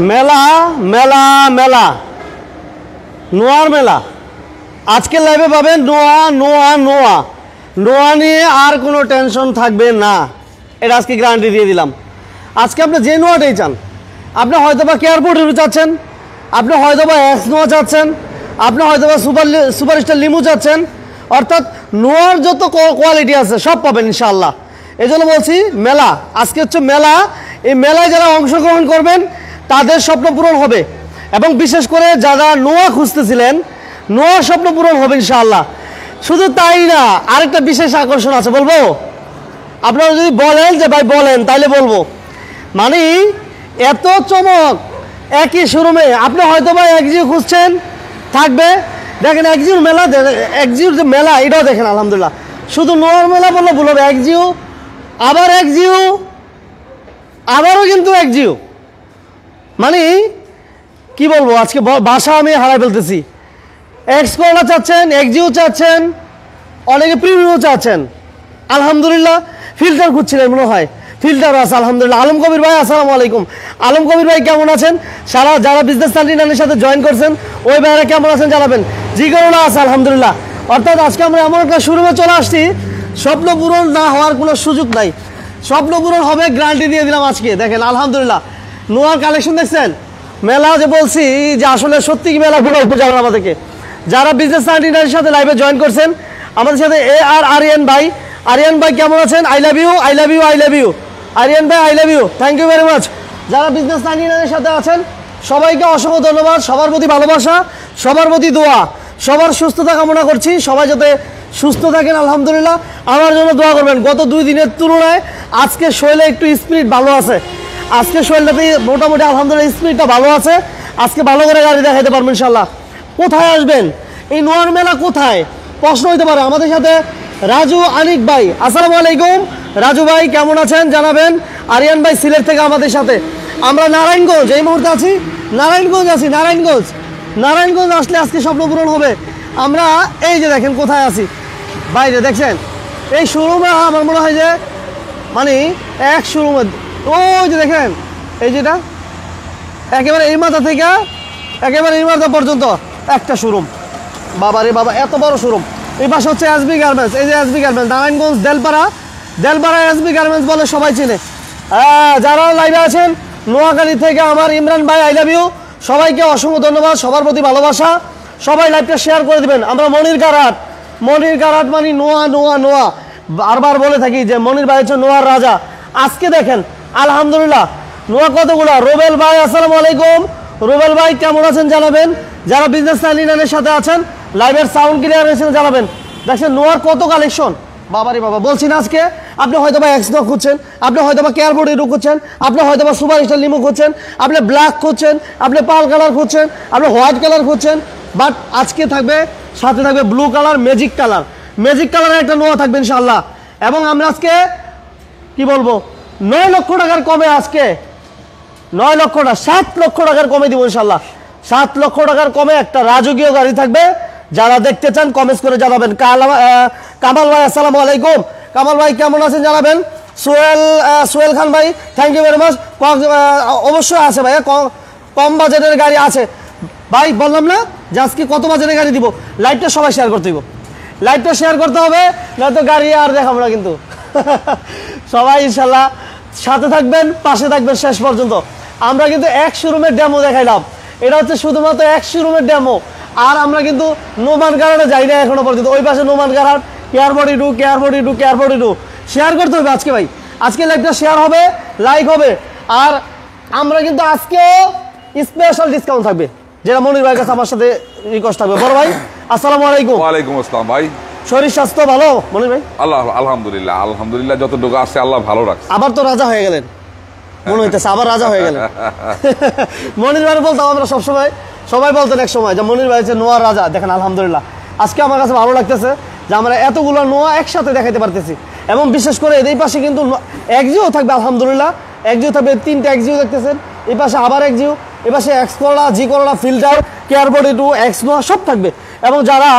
মেলা মেলা মেলা নোয়ার মেলা আজকে লাইভে পাবেন নোয়া নোয়া নোয়া নোয়া নিয়ে আর কোনো টেনশন থাকবে না, এটা আজকে গ্যারান্টি দিয়ে দিলাম। আজকে আপনি যে নোয়াটাই চান, আপনি হয়তো বা কেয়ারপোর্ট চাচ্ছেন, আপনি হয়তো বা এক্স নোয়া চাচ্ছেন, আপনি হয়তো বা সুপারস্টার লিমু চাচ্ছেন, অর্থাৎ নোয়ার যত কোয়ালিটি আছে সব পাবেন ইনশাআল্লাহ। এই জন্য বলছি মেলা, আজকে হচ্ছে মেলা। এই মেলায় যারা অংশগ্রহণ করবেন তাদের স্বপ্ন পূরণ হবে, এবং বিশেষ করে যারা নোয়া খুঁজতেছিলেন নোয়া স্বপ্ন পূরণ হবে ইনশাআল্লাহ। শুধু তাই না, আরেকটা বিশেষ আকর্ষণ আছে, বলবো? আপনারা যদি বলেন যে ভাই বলেন তাহলে বলবো। মানে এত চমক একই শোরুমে। আপনি হয়তো বা একজিও খুঁজছেন, থাকবে দেখেন একজিওর মেলা, একজিওর যে মেলা এটাও দেখেন আলহামদুলিল্লাহ। শুধু নোয়ার মেলা বললে ভুল হবে, একজিও আবার একজিও আবারও কিন্তু একজিও। মানে কি বলবো, আজকে ভাষা আমি হারাই ফেলতেছি। এক্স করোনা চাচ্ছেন, একজিও চাচ্ছেন, অনেকে প্রিমিয়ামও চাচ্ছেন আলহামদুলিল্লাহ। ফিল্টার খুঁজছিলেন মনে হয়, ফিল্টার আছে আলহামদুলিল্লাহ। আলম কবির ভাই আসসালামু আলাইকুম। আলম কবির ভাই কেমন আছেন? যারা বিজনেস সার্টিফিকেটের সাথে জয়েন করছেন ওই ভাইরা কেমন আছেন জানাবেন। জি করোনা আছে আলহামদুলিল্লাহ। অর্থাৎ আজকে আমরা এমন একটা শোরুমে চলে আসছি, স্বপ্ন পূরণ না হওয়ার কোনো সুযোগ নাই, স্বপ্ন পূরণ হবে, গ্যারান্টি দিয়ে দিলাম আজকে। দেখেন আলহামদুলিল্লাহ নোয়ার কালেকশন দেখছেন। মেলা যে বলছি যে আসলে সত্যি কি মেলা ঘুরে উঠতে যাবেন আমাদেরকে। যারা বিজনেস সার্টিফিকেটের সাথে লাইভে জয়েন করছেন আমাদের সাথে আরিয়ান ভাই, আরিয়ান ভাই কেমন আছেন? I love you, I love you, I love you Aryan ভাই, I love you, thank you very much. যারা বিজনেস সার্টিফিকেটের সাথে আছেন সবাইকে অসংখ্য ধন্যবাদ। সবার প্রতি ভালোবাসা, সবার প্রতি দোয়া, সবার সুস্থতা কামনা করছি। সবাই যাতে সুস্থ থাকেন আলহামদুলিল্লাহ। আমার জন্য দোয়া করবেন। গত 2 দিনের তুলনায় আজকে শরীরে একটু স্পিরিট ভালো আছে, আজকে শরীরটাতে মোটামুটি আলহামদুলিল্লাহ স্পিরিটটা ভালো আছে। আজকে ভালো করে গাড়ি দেখাইতে পারবেন ইনশাল্লাহ। কোথায় আসবেন? এই নোয়ার মেলা কোথায় প্রশ্ন হইতে পারে। আমাদের সাথে রাজু আনিক ভাই, আসসালামু আলাইকুম। রাজু ভাই কেমন আছেন জানাবেন। আরিয়ান ভাই সিলেট থেকে আমাদের সাথে। আমরা নারায়ণগঞ্জ এই মুহূর্তে আছি, নারায়ণগঞ্জ আছি, নারায়ণগঞ্জ। নারায়ণগঞ্জ আসলে আজকে স্বপ্ন পূরণ হবে। আমরা এই যে দেখেন কোথায় আছি, বাইরে দেখছেন। এই শোরুমে আমার মনে হয় যে মানে এক শোরুমে ওই যে দেখেন এই যেটা একেবারে এই মাথা থেকে একেবারে এই মাথা পর্যন্ত একটা শোরুম। বাবা রে বাবা, এত বড় শোরুম। এই পাশে হচ্ছে এসবি গার্মেন্টস। এই যে SB garments, Narayanganj Delpara, Delpara SB garments বলে সবাই চিনে। যারা লাইভে আছেন নোয়াখালী থেকে আমার ইমরান ভাই, আই লাভ ইউ। সবাইকে অসংখ্য ধন্যবাদ, সবার প্রতি ভালোবাসা। সবাই লাইভটা শেয়ার করে দেবেন। আমরা মনির কারাট, মনির কারাট মানে নোয়া নোয়া নোয়া, বারবার বলে থাকি যে মনির ভাই হচ্ছে নোয়ার রাজা। আজকে দেখেন আলহামদুলিল্লাহ নোয়া কতগুলা। রুবেল ভাই আসসালামু আলাইকুম। রুবেল ভাই কেমন আছেন জানাবেন। যারা বিজনেস সার্টিফিকেটের সাথে আছেন লাইভের সাউন্ড ক্লিয়ার হয়েছে জানাবেন। দেখছেন নোয়ার কত কালেকশন, বাবারে বাবা। বলছি না আজকে আপনি হয়তো বা এক্স নোয়া খুঁজছেন, আপনি হয়তো বা কেয়ারবোর্ড ইরু খুঁজছেন, আপনি হয়তো বা সুপারস্টার লিমু খুঁজছেন, আপনি ব্ল্যাক খুঁজছেন, আপনি পার্ল কালার খুঁজছেন, আপনি হোয়াইট কালার খুঁজছেন। বাট আজকে থাকবে, সাথে থাকবে blue colour, magic colour. Magic কালারের একটা নোয়া থাকবে ইনশাআল্লাহ। এবং আমরা আজকে কি বলবো 9 লক্ষ টাকার কমে, আজকে 9 লক্ষ না 7 লক্ষ টাকার কমে দিব ইনশাআল্লাহ। 7 লক্ষ টাকার কমে একটা রাজকীয় গাড়ি থাকবে। যারা দেখতে চান কমেন্টস করে জানাবেন। কামাল ভাই আসসালামু আলাইকুম। কামাল ভাই কেমন আছেন জানাবেন। সোহেল খান ভাই থ্যাংক ইউ ভেরি মাচ। অবশ্যই আছে ভাইয়া, কম বাজেটের গাড়ি আছে ভাই। বললাম না যে আজকে কত বাজেটের গাড়ি দিব। লাইভটা সবাই শেয়ার করতে দিব, লাইভটা শেয়ার করতে হবে, নয়তো গাড়ি আর দেখাবো না কিন্তু। সবাই ইনশাল্লাহ সাথে থাকবেন, পাশে থাকবেন শেষ পর্যন্ত। আমরা কিন্তু এক শোরুমের ডেমো দেখাইলাম, এটা হচ্ছে শুধুমাত্র এক শোরুমের ডেমো। আর আমরা কিন্তু নোমান গারাটে যাই না এখনো পর্যন্ত। ওই পাশে নোমান গারাট, care body two, care body two, care body two. Share করতে হবে আজকে ভাই, আজকে লাইভটা শেয়ার হবে, লাইক হবে। আর আমরা কিন্তু আজকেও স্পেশাল ডিসকাউন্ট থাকবে, যেটা মনির ভাইয়ের কাছে আমার সাথে রিকোয়েস্ট থাকবে। বড় ভাই আসসালামু আলাইকুম। ওয়ালাইকুম আসসালাম ভাই। শরীর স্বাস্থ্য ভালো মনির ভাই? আলহামদুলিল্লাহ, আলহামদুলিল্লাহ যতটুকু আছে আল্লাহ ভালো রাখছে। আবার তো রাজা হয়ে গেলেন মনে হইতেছে, আবার রাজা হয়ে গেলেন। মনির ভাই বলতাম আমরা সবসময়, সবাই বলতেন এক সময় যে মনির ভাই হচ্ছে নোয়ার রাজা। দেখেন আলহামদুলিল্লাহ আজকে আমার কাছে ভালো লাগতেছে যে আমরা এতগুলো নোয়া একসাথে দেখাতে পারতেছি। এবং বিশেষ করে এই পাশে কিন্তু একজিও থাকবে আলহামদুলিল্লাহ। একজিও থাকবে, 3টা একজিও দেখতেছেন। এই পাশে আবার একজিও, এ পাশে এক্স করোলা, জি করোলা, ফিল্টার, কেয়ারবডি টু, এক্স নোয়া সব থাকবে। এবং যারা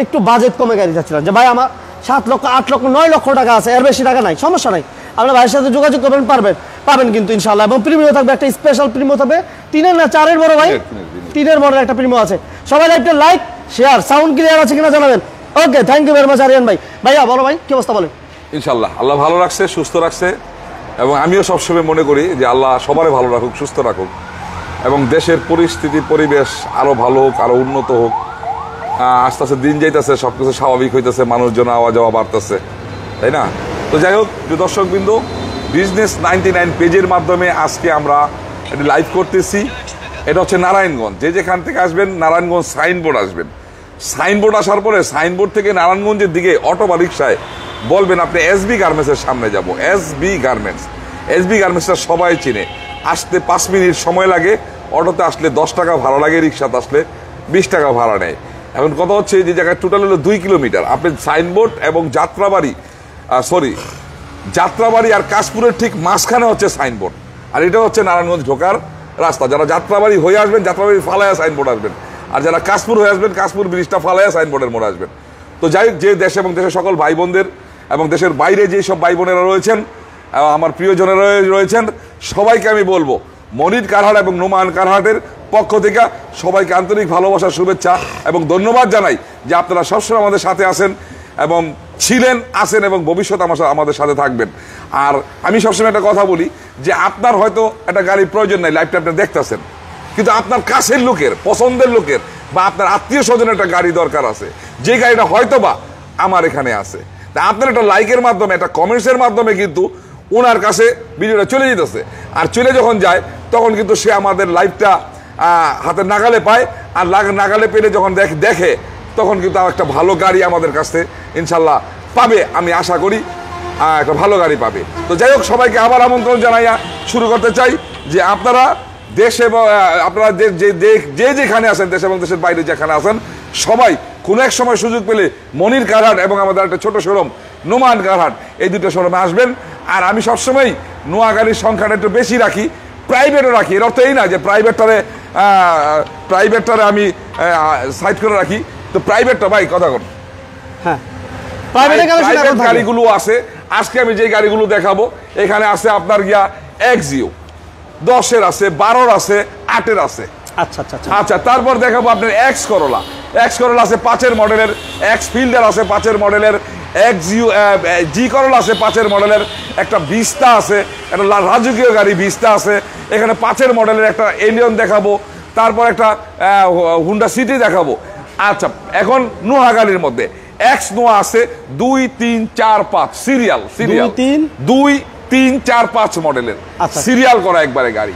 একটু বাজেট কমে গাড়ি যাচ্ছিলেন যে ভাই আমার 7 লক্ষ, 8 লক্ষ, 9 লক্ষ টাকা আছে, এর বেশি টাকা নাই, সমস্যা নাই। আপনার ভাইয়ের সাথে যোগাযোগ করবেন, পাবেন কিন্তু ইনশাআল্লাহ। এবং প্রিমিয়াম থাকবে, একটা স্পেশাল প্রিমিয়াম থাকবে, 3 না 4 বড় ভাই, 3 মডেল একটা প্রিমিয়াম আছে। সবাই একটা লাইক শেয়ার, সাউন্ড ক্লিয়ার আছে কিনা জানাবেন। Okay, thank you very much Aryan ভাই। ভাইয়া বড় ভাই কি অবস্থা বলেন? ইনশাল্লাহ আল্লাহ ভালো রাখছে, সুস্থ রাখছে, এবং আমিও সবসময় মনে করি যে আল্লাহ সবারই ভালো রাখুক, সুস্থ রাখুক, এবং দেশের পরিস্থিতি পরিবেশ আরো ভালো হোক, আরো উন্নত হোক। আস্তে আস্তে দিন যাইতেছে, সবকিছু স্বাভাবিক হইতেছে, মানুষজন আওয়া যাওয়া বাড়তেছে, তাই না? তো যাই হোক, যে দর্শকবৃন্দ, বিজনেস 99 পেজের মাধ্যমে আজকে আমরা একটি লাইভ করতেছি। এটা হচ্ছে নারায়ণগঞ্জ। যে যেখান থেকে আসবেন, নারায়ণগঞ্জ সাইনবোর্ড আসবেন। সাইনবোর্ড আসার পরে সাইনবোর্ড থেকে নারায়ণগঞ্জের দিকে অটো বা রিক্সায় বলবেন আপনি এসবি গার্মেন্টসের সামনে যাব। এসবি গার্মেন্টস, এসবি গার্মেন্টসটা সবাই চিনে। আসতে 5 মিনিট সময় লাগে, অটোতে আসলে 10 টাকা ভাড়া লাগে, রিক্সাতে আসলে 20 টাকা ভাড়া নেয়। এখন কথা হচ্ছে যে জায়গায় টোটাল হলো 2 কিলোমিটার। আপনি সাইনবোর্ড এবং যাত্রাবাড়ি আর কাশপুরের ঠিক মাঝখানে হচ্ছে সাইনবোর্ড, আর এটা হচ্ছে নারায়ণগঞ্জ ঢোকার রাস্তা। যারা যাত্রাবাড়ি হয়ে আসবেন, যাত্রাবাড়ি ফালায়া সাইনবোর্ড আসবেন, আর যারা কাশপুর হয়ে আসবেন, কাশপুর ব্রিজটা ফালায়া সাইনবোর্ডের মোড়ে আসবেন। তো যাই হোক, যে দেশ এবং দেশের সকল ভাই বোনদের এবং দেশের বাইরে যে সব ভাই বোনেরা রয়েছেন, আমার প্রিয়জনেরা রয়েছেন, সবাইকে আমি বলবো মনির কারহাট এবং নোমান কারহাটের পক্ষ থেকে সবাইকে আন্তরিক ভালোবাসার শুভেচ্ছা এবং ধন্যবাদ জানাই যে আপনারা সবসময় আমাদের সাথে আছেন এবং ছিলেন, আছেন এবং ভবিষ্যতে আমাদের সাথে থাকবেন। আর আমি সবসময় একটা কথা বলি যে আপনার হয়তো একটা গাড়ির প্রয়োজন নাই, লাইফটা আপনি দেখতেছেন, কিন্তু আপনার কাছের লোকের, পছন্দের লোকের বা আপনার আত্মীয় স্বজনের একটা গাড়ি দরকার আছে, যে গাড়িটা হয়তো বা আমার এখানে আছে। তা আপনার একটা লাইকের মাধ্যমে, একটা কমেন্টসের মাধ্যমে কিন্তু ওনার কাছে ভিডিওটা চলে যেতেছে, আর চলে যখন যায় তখন কিন্তু সে আমাদের লাইভটা হাতের নাগালে পায়, আর নাগালে পেলে যখন দেখে তখন কিন্তু একটা ভালো গাড়ি আমাদের কাছে ইনশাল্লাহ পাবে, আমি আশা করি একটা ভালো গাড়ি পাবে। তো যাই হোক, সবাইকে আবার আমন্ত্রণ জানাইয়া শুরু করতে চাই যে আপনারা দেশে, আপনারা যে যেখানে আছেন, দেশ এবং দেশের বাইরে যেখানে আছেন, সবাই কোনো এক সময় সুযোগ পেলে মনির কারহাট এবং আমাদের একটা ছোট শোরুম নোমান কারহাট, এই দুটো শোরুমে আসবেন। আর আমি সবসময় নোয়া গাড়ির সংখ্যাটা একটু বেশি রাখি, প্রাইভেটও রাখি। এর অর্থ এই না যে প্রাইভেটটারে আমি সাইড করে রাখি। তো প্রাইভেটটা ভাই কথা কর, হ্যাঁ, প্রাইভেট গাড়িগুলো আছে। আজকে আমি যে গাড়িগুলো দেখাবো, এখানে আছে আপনার গিয়া এক্সিও 10-এর আছে, 12-এর আছে, 8-এর আছে। আচ্ছা, তারপর দেখাবো আপনার এক্স করোলা আছে 5-এর মডেলের, এক্স ফিল্ডার আছে 5-এর মডেলের, জি করোলা আছে 5-এর মডেলের, একটা ভিস্তা আছে, একটা রাজকীয় গাড়ি ভিস্তা আছে। এখানে 5-এর মডেলের একটা এলিয়ন দেখাবো, তারপর একটা হুন্ডা সিটি দেখাবো। আচ্ছা, এখন নোহা গাড়ির মধ্যে এক্স নোয়া আছে 2, 3, 4, 5 সিরিয়াল 2, 3, 4, 5 মডেলের সিরিয়াল করা একবারে গাড়ি।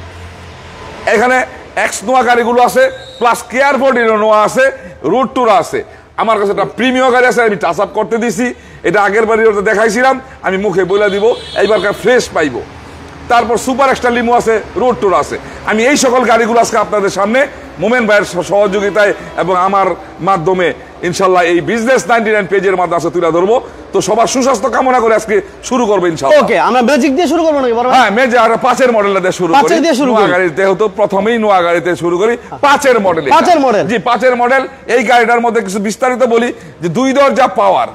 এখানে এক্স নোয়া গাড়িগুলো আছে, প্লাস কেয়ার ফোর্টিনো নোয়া আছে, রুট টুর আছে। আমার কাছে একটা প্রিমিয়াম গাড়ি আছে, আমি টাচ আপ করতে দিছি। এটা আগের বাড়ি দেখাইছিলাম, আমি মুখে বলে দিব, এইবার ফ্রেশ পাইবো। তারপর সুপার এক্সট্রা লিমো আছে, রোড টুর আছে। আমি এই সকল গাড়িগুলো আজকে আপনাদের সামনে মোমেন ভাইয়ের সহযোগিতায় এবং আমার মাধ্যমে ইনশাল্লাহ এই বিজনেস 99 পেজের মাধ্যমে আজকে তুলে ধরবো। তো সবার সুস্বাস্থ্য কামনা করে আজকে শুরু করবো ইনশাল্লাহ। ওকে, আমরা ম্যাজিক দিয়ে শুরু করবো নাকি? হ্যাঁ, ম্যাজিক আর 5-এর মডেলটা দিয়ে শুরু করি। নোয়া গাড়িতে হতো প্রথমেই, নোয়া গাড়িতে শুরু করি 5-এর মডেল। 5-এর মডেল, জি 5-এর মডেল। এই গাড়িটার মধ্যে কিছু বিস্তারিত বলি যে 2 দরজা পাওয়ার,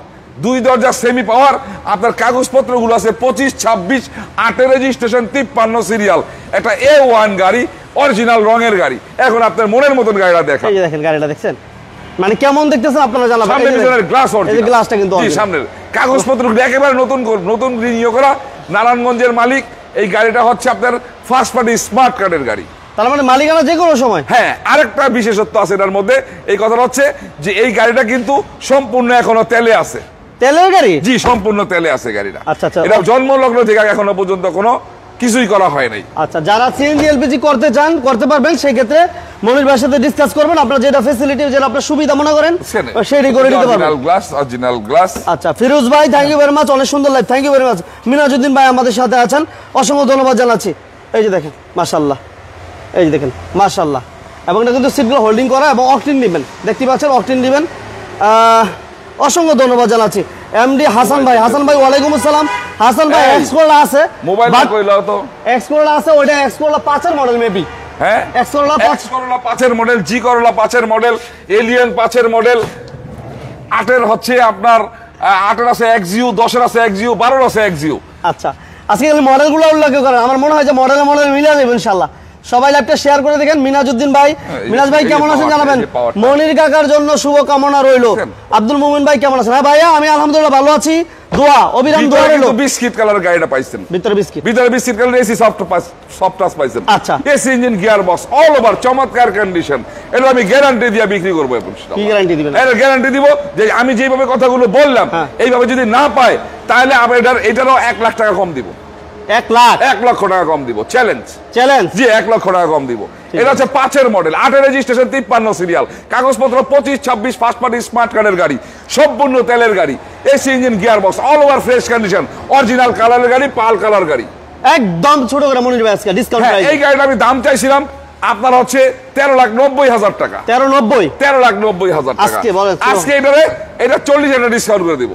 2 দরজা সেমি পাওয়ার। আপনার কাগজপত্রগুলো আছে 25, 26, 8-এর রেজিস্ট্রেশন, 53 সিরিয়াল। একটা A1 গাড়ি, অরিজিনাল রঙের গাড়ি। এখন আপনার মনের মতন গাড়িটা দেখেন। এই যে দেখেন গাড়িটা, দেখছেন মানে কেমন দেখতেছেন আপনারা জানাবেন। সামনের পিছনের গ্লাস অরিজিনাল, এই গ্লাসটা কিন্তু জি সামনের কাগজপত্রগুলো একেবারে নতুন রিনিউ করা। নারায়ণগঞ্জের মালিক। এই গাড়িটা হচ্ছে আপনার ফার্স্ট পার্টি স্মার্ট কার্ডের গাড়ি। তার মানে মালিকানা যে কোনো সময়। হ্যাঁ, আরেকটা বিশেষত্ব আছে এটার মধ্যে। এই কথাটা হচ্ছে যে এই গাড়িটা কিন্তু সম্পূর্ণ এখনো তেলে আছে। তেলের গাড়ি? জি, সম্পূর্ণ তেলে আছে গাড়িটা। আচ্ছা, এটা জন্মলগ্ন থেকে এখনো পর্যন্ত কোনো কিছুই করা হয় নাই। আচ্ছা, যারা সিএনজি এলপিজি করতে চান করতে পারবেন, সেই ক্ষেত্রে মনির ভাইয়ের সাথে ডিসকাস করবেন। আপনারা যেটা ফ্যাসিলিটি, যেটা আপনার সুবিধা মনে করেন সেটাই করে নিতে পারবেন। Original glass. আচ্ছা, ফিরোজ ভাই থ্যাংক ইউ ভেরি মাচ, অনেক সুন্দর live, thank you very much. Minajuddin ভাই আমাদের সাথে আছেন, অসংখ্য ধন্যবাদ জানাচ্ছি। এই যে দেখেন মাশাআল্লাহ, এই যে দেখেন মাশাআল্লাহ। এবং এটা কিন্তু সিটগুলো হোল্ডিং করা এবং অকটিন দিবেন, দেখতে পাচ্ছেন অকটিন দিবেন। অসংখ্য ধন্যবাদ জানাচ্ছি এমডি হাসান ভাই। হাসান ভাই ওয়ালাইকুম আসসালাম। হাসান ভাই এক্স করলা আছে, মোবাইল কইলাও তো এক্স করলা আছে, ওইটা এক্স করলা 5-এর মডেল মেবি। হ্যাঁ, এক্স করলা 5-এর মডেল, জি করলা 5-এর মডেল, এলিয়ন 5-এর মডেল, 8-এর হচ্ছে আপনার 8-এর আছে এক্সিউ, 10-এর আছে এক্সিউ, 12-এর আছে এক্সিউ। আচ্ছা, আজকে মডেলগুলো উল্লেখ করেন, আমার মনে হয় যে মডেল মিলে যাবে ইনশাআল্লাহ। সবাই লাইভটা শেয়ার করে দেখেন। মিনাজউদ্দিন ভাই, মিনাজ ভাই কেমন আছেন জানাবেন। মনির কাকার জন্য শুভকামনা রইল। আব্দুল মুমিন ভাই কেমন আছেন? হ্যাঁ ভাইয়া আমি আলহামদুলিল্লাহ ভালো আছি, দোয়া অবিরাম দোয়া রইল। বিস্কিট কালার গাড়িটা পাইছেন, ভিতরে biscuit colour AC soft touch পাইছেন। আচ্ছা, AC engine gear box all over চমৎকার কন্ডিশন। এটা আমি গ্যারান্টি দিয়ে বিক্রি করব। কি গ্যারান্টি দিবেন? এর গ্যারান্টি দিব যে আমি যেভাবে কথাগুলো বললাম এইভাবে যদি না পায় তাহলে আমি এটারও 1 লাখ টাকা কম দিব। 1 লাখ 1 লক্ষ টাকা কম দিব। চ্যালেঞ্জ জি 1 লক্ষ টাকা কম দিব। এটা হচ্ছে 5 এর মডেল, 8 এর রেজিস্ট্রেশন, 53 সিরিয়াল, কাগজপত্র 25 26, ফার্স্ট পার্টি স্মার্ট কার্ডের গাড়ি, সম্পূর্ণ তেলের গাড়ি, AC engine gear box all over fresh condition, original কালারের গাড়ি, পাল কালার গাড়ি, একদম ছোট করে মনির ভাই আজকে ডিসকাউন্ট প্রাইস। এই গাড়িটা আমি দাম চাইছিলাম আপনার হচ্ছে 13,90,000 টাকা। 13,90,000 টাকা আজকে এটা 40 টাকা ডিসকাউন্ট করে দিব।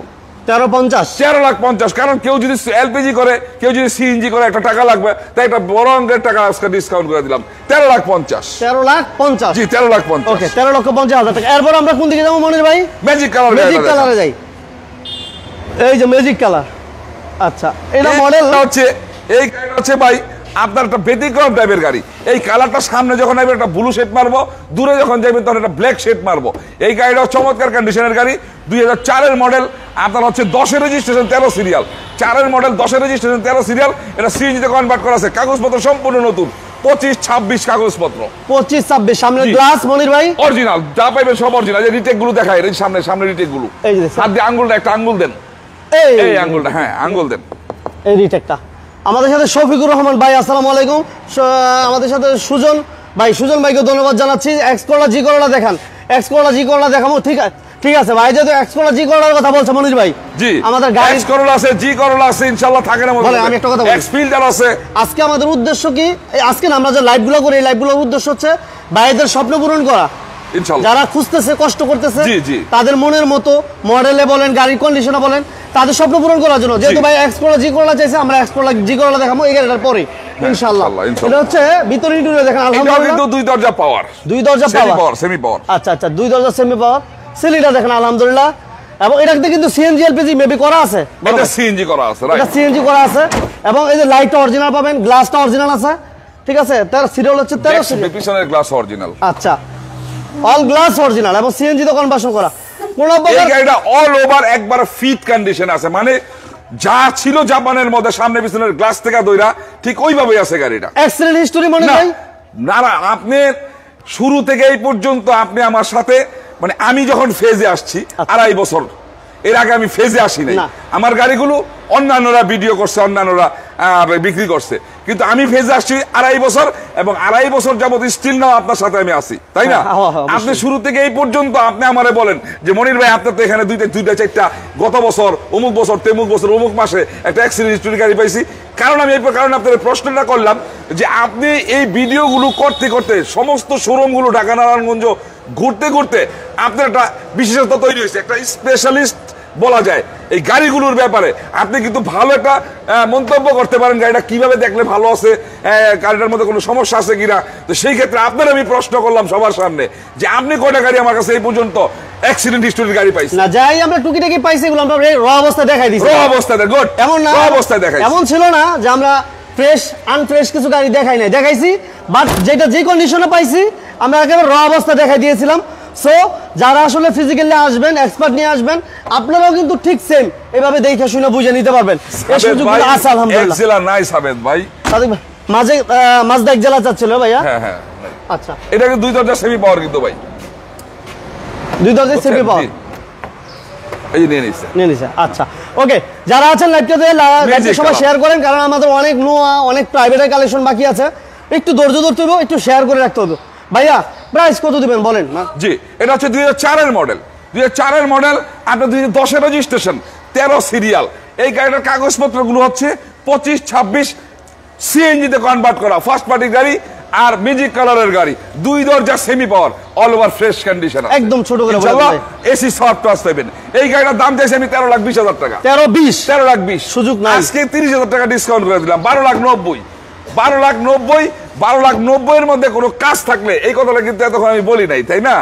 13,50,000 কারণ কেউ যদি এলপিজি করে, কেউ যদি সিএনজি করে, একটা টাকা লাগবে, তাই একটা বড় অঙ্কের টাকা আজকে ডিসকাউন্ট করে দিলাম। 13,50,000 জি 13,50,000। ওকে 13,50,000 টাকা। এরপর আমরা কোন দিকে যাবো মনির ভাই? ম্যাজিক কালারে যাই। এই যে ম্যাজিক কালার। আচ্ছা, এটা মডেল হচ্ছে, এই গাড়িটা হচ্ছে ভাই আপনার একটা ব্যতিক্রম টাইপের গাড়ি। এই কালারটা সামনে যখন আসবে একটা ব্লু শেড মারবো, দূরে যখন যাবেন তখন একটা ব্ল্যাক শেড মারবো। এই গাড়িটা চমৎকার কন্ডিশনের গাড়ি, 2004 এর মডেল, আপনার হচ্ছে 10 এর রেজিস্ট্রেশন, 13 সিরিয়াল, 4 এর মডেল, 10 এর রেজিস্ট্রেশন, 13 সিরিয়াল। এটা সিএনজিতে কনভার্ট করা আছে, কাগজপত্র সম্পূর্ণ নতুন, 25-26 কাগজপত্র, 25-26। সামনে গ্লাস মনির ভাই অরিজিনাল, যা পাইবেন সব অরিজিনাল। এই রিটেক গুলো দেখায়, এই সামনে রিটেক গুলো। এই যে হাত দিয়ে আঙ্গুলটা, একটা আঙ্গুল দেন, এই আঙ্গুলটা, হ্যাঁ আঙ্গুল দেন। এই রিটেকটা আমাদের সাথে শফিকুর রহমান ভাই, আসসালামু আলাইকুম। আমাদের সাথে সুজন ভাই, সুজন ভাইকে ধন্যবাদ জানাচ্ছি। এক্স করলা জি করলা দেখান, এক্স করলা জি করলা দেখাবো। ঠিক আছে ভাই, যেহেতু এক্স করলা জি করলার কথা বলছে মনির ভাই, জি আমাদের গাড়ি এক্স করলা আছে, জি করলা আছে, ইনশাআল্লাহ থাকে না। বলে আমি একটা কথা বলি, এক্স ফিল্টার আছে। আজকে আমাদের উদ্দেশ্য কি, আজকে আমরা যে লাইভগুলো করি, এই লাইভগুলোর উদ্দেশ্য হচ্ছে ভাইদের স্বপ্ন পূরণ করা। যারা খুঁজতেছে, কষ্ট করতেছে, তাদের মনের মতো মডেলে বলেন, গাড়ির কন্ডিশনে বলেন, তাদের স্বপ্ন পূরণ করার জন্য। যেহেতু ভাই এক্স করলা জি করলা চাইছে, আমরা এক্স করলা জি করলা দেখাবো এই গাড়িটার পরে ইনশাআল্লাহ। এটা হচ্ছে ভিতরে ইন্টেরিয়র দেখেন, আলহামদুলিল্লাহ কিন্তু 2 দরজা পাওয়ার, 2 দরজা পাওয়ার, সেমি পাওয়ার। আচ্ছা 2 দরজা সেমি পাওয়ার। সিলিটা দেখেন আলহামদুলিল্লাহ, এবং এটাতে কিন্তু সিএনজি এলপিজি মেবি করা আছে, এটা সিএনজি করা আছে, রাইট, এটা সিএনজি করা আছে। এবং এই যে লাইটটা অরিজিনাল পাবেন, গ্লাসটা অরিজিনাল আছে, ঠিক আছে। তার সিরিয়াল হচ্ছে 13 সিরিয়াল, পিছনের গ্লাস অরিজিনাল। আচ্ছা, অল গ্লাস অরিজিনাল এবং সিএনজি তো কনভার্সন করা। এই গাড়িটা অল ওভার একবার ফিট কন্ডিশন আছে, মানে যা ছিল জাপানের মধ্যে সামনে পিছনের গ্লাস থেকে দইরা ঠিক ওইভাবেই আছে গাড়িটা। অ্যাক্সিডেন্ট হিস্টরি মনে নাই? না, আপনি শুরু থেকে এই পর্যন্ত আপনি আমার সাথে, মানে আমি যখন ফেজে আসছি 2.5 বছর, এর আগে আমি ফেজে আসি নাই। আমার গাড়িগুলো অন্যান্যরা ভিডিও করছে, অন্যান্যরা বিক্রি করছে, কিন্তু আমি ফেজে আসছি 2.5 বছর, এবং 2.5 বছর যাবত স্টিল নাও আপনার সাথে আমি আছি, তাই না? আপনি শুরু থেকে এই পর্যন্ত আপনি আমারে বলেন যে মনির ভাই আপনার তো এখানে 2টা 4টা গত বছর, অমুক বছর, তেমুক বছর, অমুক মাসে একটা অ্যাক্সিডেন্ট হিস্টরি গাড়ি পাইছি। কারণ আমি এই কারণে আপনার প্রশ্নটা করলাম যে আপনি এই ভিডিওগুলো করতে করতে, সমস্ত শোরুমগুলো ঢাকা নারায়ণগঞ্জ ঘুরতে ঘুরতে আপনার একটা বিশেষত্ব তৈরি হয়েছে, একটা স্পেশালিস্ট বলা যায় এই গাড়িগুলোর ব্যাপারে। আপনি কিন্তু ভালো একটা মন্তব্য করতে পারেন, গাড়িটা কিভাবে দেখলে ভালো আছে, গাড়িটার মধ্যে কোনো সমস্যা আছে কিনা। তো সেই ক্ষেত্রে আপনার আমি প্রশ্ন করলাম সবার সামনে যে আপনি কয়টা গাড়ি আমার কাছে এই পর্যন্ত অ্যাক্সিডেন্ট হিস্টরির গাড়ি পাইছেন? না, যাই আমরা টুকিটাকি পাইছি, এগুলো আমরা র অবস্থায় দেখাই দিছি। র অবস্থায়, গুড, এমন না, র অবস্থায় দেখাই, এমন ছিল না যে আমরা ফ্রেশ আনফ্রেশ কিছু গাড়ি দেখাই নাই, দেখাইছি, বাট যেটা যে কন্ডিশনে পাইছি আমরা একেবারে র অবস্থা দেখাই দিয়েছিলাম। সো যারা আসলে ফিজিক্যালি আসবেন, এক্সপার্ট নিয়ে আসবেন, আপনারাও কিন্তু ঠিক সেম এভাবে দেখে শুনে বুঝে নিতে পারবেন। এই সুযোগগুলো আছে আলহামদুলিল্লাহ। এক্সেলা নাইস হবেন ভাই, মাঝে মাজদা এক জেলা চাচ্ছিল ভাইয়া। হ্যাঁ, আচ্ছা, এটা কি 2 দরজা সেমি পাওয়ার কিন্তু ভাই, 2 দরজা সেমি পাওয়ার, এই যে নিয়ে নিছে। আচ্ছা, ওকে, যারা আছেন লাইভটাতে সবাই শেয়ার করেন, কারণ আমাদের অনেক নোয়া, অনেক প্রাইভেটের কালেকশন বাকি আছে, একটু ধৈর্য ধরতে হবে, একটু শেয়ার করে রাখতে হবে। ভাইয়া প্রাইস কত দিবেন বলেন? জি, এটা হচ্ছে 2004 এর মডেল, 2004 এর মডেল, আপনার 2010 এর রেজিস্ট্রেশন, 13 সিরিয়াল। এই গাড়িটার কাগজপত্রগুলো হচ্ছে 25-26 সিএনজিতে কনভার্ট করা, ফার্স্ট পার্টি গাড়ি, আর ম্যাজিক কালারের গাড়ি, 2 দরজা সেমি পাওয়ার, অল ওভার ফ্রেশ কন্ডিশন, একদম ছোট করে এসি সফট টাচ পাবেন। এই গাড়িটার দাম চাইছি আমি 13,20,000 টাকা। 13,20 সুযোগ নাই, আজকে 30,000 টাকা ডিসকাউন্ট করে দিলাম, 12,90,000। 12,90,000 এর মধ্যে কোনো কাজ থাকলে, এই কথাটা কিন্তু এতক্ষণ আমি বলি নাই, তাই না?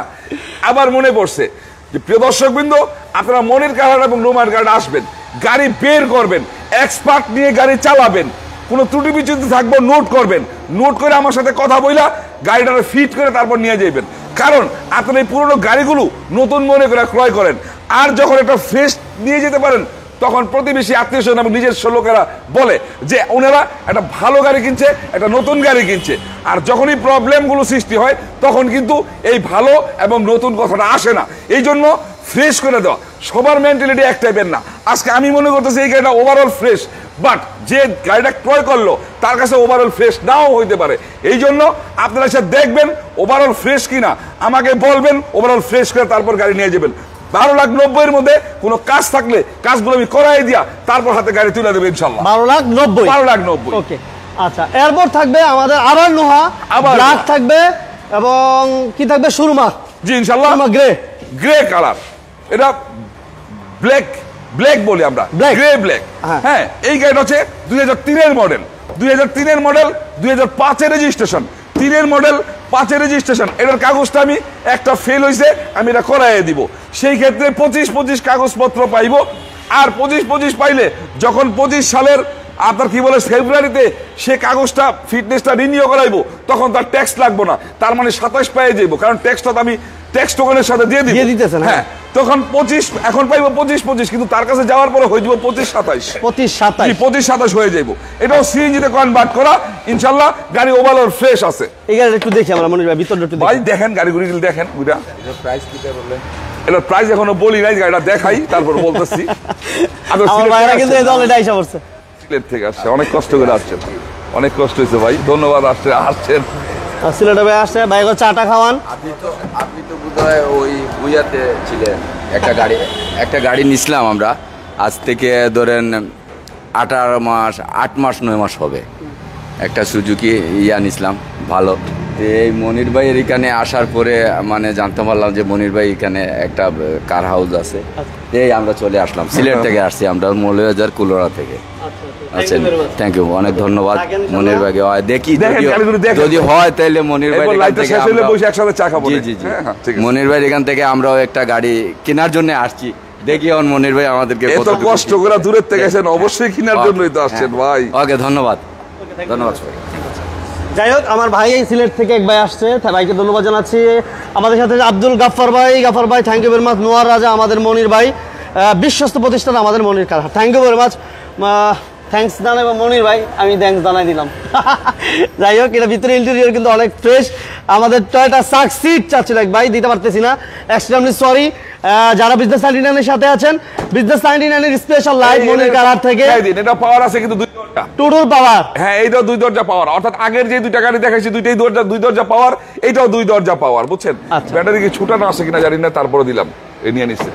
আবার মনে পড়ছে যে প্রিয় দর্শকবৃন্দ, আপনারা মনির কালার এবং রোমার কালার আসবেন, গাড়ি বের করবেন, এক্সপার্ট নিয়ে গাড়ি চালাবেন, কোনো ত্রুটি বিচ্যুতি থাকবে নোট করবেন, নোট করে আমার সাথে কথা বইলা গাড়িটা ফিট করে তারপর নিয়ে যাবেন। কারণ আপনার এই পুরোনো গাড়িগুলো নতুন মনে করে ক্রয় করেন, আর যখন একটা ফ্রেশ নিয়ে যেতে পারেন তখন প্রতিবেশী আত্মীয় স্বজন এবং নিজের লোকেরা বলে যে ওনারা একটা ভালো গাড়ি কিনছে, একটা নতুন গাড়ি কিনছে। আর যখনই প্রবলেমগুলো সৃষ্টি হয় তখন কিন্তু এই ভালো এবং নতুন কথাটা আসে না। এই জন্য ফ্রেশ করে দেওয়া, সবার মেন্টালিটি এক টাইপের না। আজকে আমি মনে করতেছি এই গাড়িটা ওভারঅল ফ্রেশ, বাট যে গাড়িটা ক্রয় করলো তার কাছে ওভারঅল ফ্রেশ নাও হইতে পারে। এই জন্য আপনারা এসে দেখবেন ওভারঅল ফ্রেশ কিনা, আমাকে বলবেন, ওভারঅল ফ্রেশ করে তারপর গাড়ি নিয়ে যাবেন। 12,90,000 এর মধ্যে কোনো কাজ থাকলে কাজগুলো আমি করাই দিয়া তারপর হাতে গাড়ি তুলে দেবে ইনশাল্লাহ। 12,90,000 12,90,000। ওকে আচ্ছা, এরপর থাকবে আমাদের আবার নোহা, আবার ব্ল্যাক থাকবে এবং কি থাকবে সুরমা। জি ইনশাল্লাহ, গ্রে, গ্রে কালার, এটা ব্ল্যাক, ব্ল্যাক বলি আমরা, গ্রে ব্ল্যাক। হ্যাঁ, এই গাড়িটা হচ্ছে 2003 এর মডেল, 2003 এর মডেল, 2005 এর রেজিস্ট্রেশন, 3 এর মডেল, 5 এর রেজিস্ট্রেশন। এটার কাগজটা আমি একটা ফেল হয়েছে, আমি এটা করাই দিব। সেই ক্ষেত্রে 25 কাগজপত্র পাইব। আর 25 পাইলে যখন 25 সালের আপনার কি বলে ফেব্রুয়ারিতে সে কাগজটা ফিটনেসটা রিনিউ করাইবো, তখন তার ট্যাক্স লাগবো না। তার মানে 27 পেয়ে যাইব, কারণ ট্যাক্সটা তো আমি ট্যাক্স টোকনের সাথে দিয়ে দিতেছেন। হ্যাঁ, তখন 25 এখন পাইবো 25, কিন্তু তার কাছে যাওয়ার পরে হয়ে যাবো 25-27 হয়ে যাইব। এটাও সিএনজিতে কনভার্ট করা ইনশাল্লাহ। গাড়ি ওভারঅল ফ্রেশ আছে। এই গাড়ি একটু দেখি আমরা, মনে হয় ভিতরটা একটু ভাই দেখেন, গাড়িগুলি দেখেন। ওইটা প্রাইস কি বললেন? এটার প্রাইস এখনো বলি নাই, গাড়িটা দেখাই তারপর বলতেছি। আমার ভাইরা কিন্তু এই দলে ডাইসা পড়ছে, সিলেট থেকে আসছে, অনেক কষ্ট করে আসছেন, অনেক কষ্ট হয়েছে ভাই, ধন্যবাদ। আসছেন সিলেটে ভাই আসছে, ভাই চাটা খাওয়ান। আপনি তো বোধহয় ওই বুয়াতে ছিলেন। একটা গাড়ি নিছিলাম আমরা, আজ থেকে ধরেন 8 মাস 9 মাস হবে। একটা সুজুকি নিছিলাম, ভালো। এই মনির ভাইয়ের এখানে আসার পরে মানে জানতে পারলাম যে মনির ভাই এখানে একটা কার হাউস আছে। এই আমরা চলে আসলাম, সিলেট থেকে আসছি আমরা, মৌলভীবাজার কুলোড়া থেকে। আচ্ছা, থ্যাংক ইউ, অনেক ধন্যবাদ মনির ভাইকে। দেখি যদি হয় তাহলে মনির ভাই একসাথে চা খাবো। জি, মনির ভাই এখান থেকে আমরাও একটা গাড়ি কেনার জন্য আসছি। দেখি এখন মনির ভাই আমাদেরকে কত কষ্ট করে দূরের থেকে এসেছেন, অবশ্যই কেনার জন্যই তো আসছেন ভাই। ওকে, ধন্যবাদ। যাই হোক, আমার ভাই এই সিলেট থেকে এক ভাই আসছে, ভাইকে ধন্যবাদ জানাচ্ছি। আমাদের সাথে আব্দুল গাফফার ভাই, থ্যাংক ইউ ভেরি মাচ। নোয়ার রাজা আমাদের মনির ভাই, বিশ্বস্ত প্রতিষ্ঠান আমাদের Monir car, thank you very much. Thanks জানাই মনির ভাই, আমি থ্যাংকস জানাই দিলাম। যাই হোক, এটা ভিতরে ইন্টেরিয়র কিন্তু অনেক ফ্রেশ। আমাদের টয়োটা সাকসিড চাচ্ছিল এক ভাই, দিতে পারতেছি না, এক্সট্রিমলি সরি। যারা বিজনেস 99 এর সাথে আছেন, বিজনেস 99 এর স্পেশাল লাইট মনির কালার থেকে। এটা পাওয়ার আছে কিন্তু 2 দরজা, টুটুল পাওয়ার। হ্যাঁ, এইটাও 2 দরজা পাওয়ার, অর্থাৎ আগের যে 2টা গাড়ি দেখাইছি 2 দরজা পাওয়ার, এইটাও 2 দরজা পাওয়ার, বুঝছেন। ব্যাটারি কি ছুটানো আছে কিনা জানি না, তারপরে দিলাম, এই নিয়ে নিচ্ছে।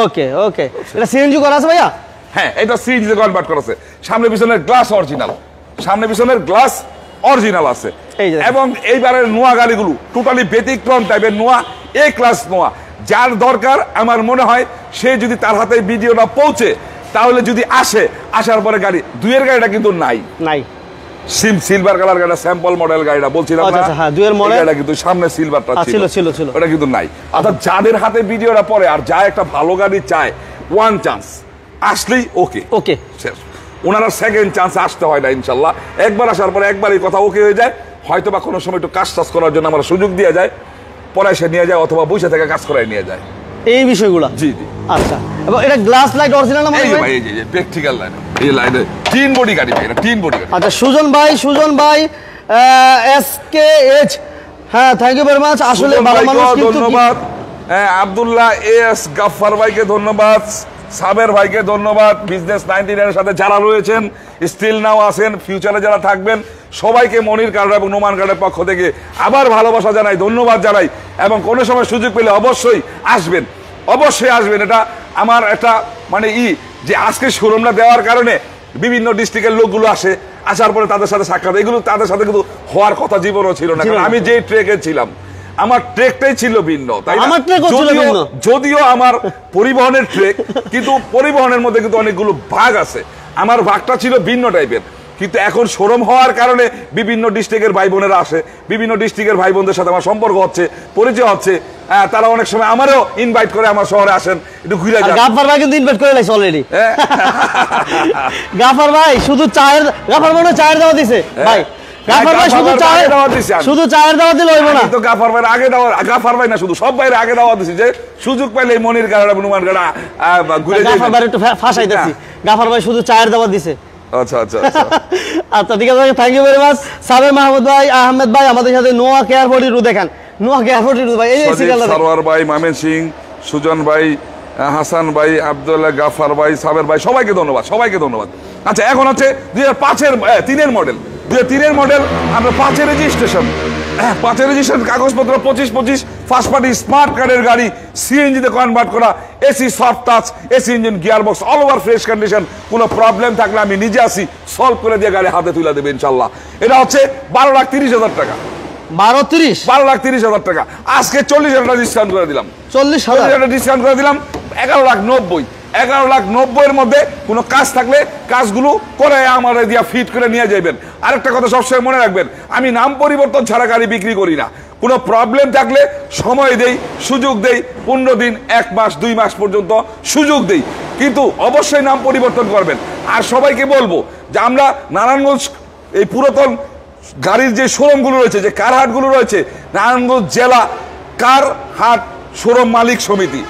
ওকে, এটা সিএনজি করা আছে ভাইয়া? হ্যাঁ, এটা সিএনজি কনভার্ট করা আছে। সামনে পিছনের গ্লাস অরিজিনাল, সামনে পিছনের গ্লাস অরিজিনাল আছে। এবং এইবারের নোয়া গাড়িগুলো টোটালি ব্যতিক্রম টাইপের নোয়া, এ ক্লাস নোয়া। যার দরকার আমার মনে হয় সে যদি তার হাতে ভিডিওটা পৌঁছে, তাহলে যদি আসার পরে গাড়ি 2 এর গাড়িটা কিন্তু নাই সিলভার কালার গাড়িটা, স্যাম্পল মডেল গাড়িটা বলছিলাম না, হ্যাঁ 2 এর মডেল, এটা কিন্তু সামনে সিলভারটা ছিল, ওটা কিন্তু নাই। অর্থাৎ যাদের হাতে ভিডিওটা পড়ে আর যা একটা ভালো গাড়ি চায়, 1 চান্স আসলেই ওকে শেষ। ওনারা সেকেন্ড চান্স আসতে হয় না ইনশাল্লাহ। একবার আসার পরে একবারই কথা ওকে হয়ে যায়, হয়তো বা কোনো সময় একটু কাজ করার জন্য আমরা সুযোগ দিয়ে যায়, পরে সে নিয়ে যায়, অথবা বসে থেকে কাজ করায় নিয়ে যায়, এই বিষয়গুলো। জি। আচ্ছা, এবং এটা গ্লাস লাইট অরিজিনাল না ভাই? এই যে প্র্যাকটিক্যাল লাইট, এই লাইটে 3 বডি গাড়ি ভাই, এটা 3 বডি গাড়ি। আচ্ছা, সুজন ভাই SKH, হ্যাঁ থ্যাংক ইউ ভেরি মাচ। আসলে ভালো মানুষ, কিন্তু ধন্যবাদ। হ্যাঁ, আব্দুল্লাহ AS গাফফার ভাইকে ধন্যবাদ, সাবের ভাইকে ধন্যবাদ। বিজনেস 99 এর সাথে যারা রয়েছেন, স্টিল নাও আছেন, ফিউচারে যারা থাকবেন, সবাইকে মনির কার্ড এবং নোমান কার্ডের পক্ষ থেকে আবার ভালোবাসা জানাই, ধন্যবাদ জানাই। এবং কোনো সময় সুযোগ পেলে অবশ্যই আসবেন। এটা আমার একটা মানে যে আজকে শোরুমটা দেওয়ার কারণে বিভিন্ন ডিস্ট্রিক্টের লোকগুলো আসার পরে তাদের সাথে সাক্ষাৎ, এগুলো তাদের সাথে কিন্তু হওয়ার কথা জীবনও ছিল না, কারণ আমি যে ট্রেকে ছিলাম, আমার ট্রেকটাই ছিল ভিন্ন, তাই না? যদিও আমার পরিবহনের ট্রেক, কিন্তু পরিবহনের মধ্যে কিন্তু অনেকগুলো ভাগ আছে, আমার ভাগটা ছিল ভিন্ন টাইপের। কিন্তু এখন শোরুম হওয়ার কারণে বিভিন্ন ডিস্ট্রিক্টের ভাই বোনেরা আসে, বিভিন্ন ডিস্ট্রিক্টের ভাই বোনদের সাথে আমার সম্পর্ক হচ্ছে, পরিচয় হচ্ছে। তারা অনেক সময় আমারও ইনভাইট করে আমার শহরে আসেন, একটু ঘুরে যান। গাফার ভাই কিন্তু ইনভাইট করে লাইছে অলরেডি। গাফার ভাই শুধু চায়ের, গাফার মনে চায়ের দাওয়া দিছে ভাই। গাফার ভাই শুধু চায়ের দাওয়া দিছে, শুধু চায়ের দাওয়া দিলে হইব না। তো গাফার ভাই আগে দাওয়া, গাফার ভাই না শুধু সব ভাইয়ের আগে দাওয়া দিছি যে সুযোগ পাইলে মনির গাড়া নুমান গাড়া ঘুরে যাই। গাফার ভাই একটু ফাঁসাইতেছি, গাফার ভাই শুধু চায়ের দাওয়া দিছে। আচ্ছা আচ্ছা আচ্ছা ঠিক আছে, থ্যাংক ইউ ভেরি মাচ। সাবের মাহমুদ ভাই, আহমেদ ভাই আমাদের সাথে। নোয়া কেয়ার ফর ইউ দেখেন, নোয়া কেয়ার ফর ইউ ভাই, এই সিরিয়ালটা সরওয়ার ভাই, মামেন সিং, সুজন ভাই, হাসান ভাই, আব্দুল্লাহ, গাফার ভাই, সাবের ভাই, সবাইকে ধন্যবাদ, সবাইকে ধন্যবাদ। আচ্ছা এখন হচ্ছে 2005-এর মডেল, 2003-এর মডেল, আমরা 5-এর রেজিস্ট্রেশন, 5-এর রেজিস্ট্রেশন, কাগজপত্র 25 ফার্স্ট পার্টি স্মার্ট কার্ডের গাড়ি, সিএনজিতে কনভার্ট করা, AC soft touch, AC engine, gear box, all over fresh condition. কোনো প্রবলেম থাকলে আমি নিজে আসি, সলভ করে দিয়ে গাড়ি হাতে তুলে দেবে ইনশাল্লাহ। এটা হচ্ছে 12,30,000 টাকা। 12,30,000 টাকা। আজকে 40,000 ডিসকাউন্ট করে দিলাম, 40,000 ডিসকাউন্ট করে দিলাম। 11,90,000 মধ্যে কোনো কাজ থাকলে কাজগুলো করে আমার দিয়া ফিট করে নিয়ে যাবেন। আরেকটা কথা সবসময় মনে রাখবেন, আমি নাম পরিবর্তন ছাড়া গাড়ি বিক্রি করি না। কোনো প্রবলেম থাকলে সময় দেই, সুযোগ দেই, 15 দিন, 1 মাস, 2 মাস পর্যন্ত সুযোগ দেই, কিন্তু অবশ্যই নাম পরিবর্তন করবেন। আর সবাইকে বলবো যে আমরা নারায়ণগঞ্জ এই পুরাতন গাড়ির যে শোরুমগুলো রয়েছে, যে কার হাটগুলো রয়েছে, নারায়ণগঞ্জ জেলা কার হাট শোরুম মালিক সমিতি,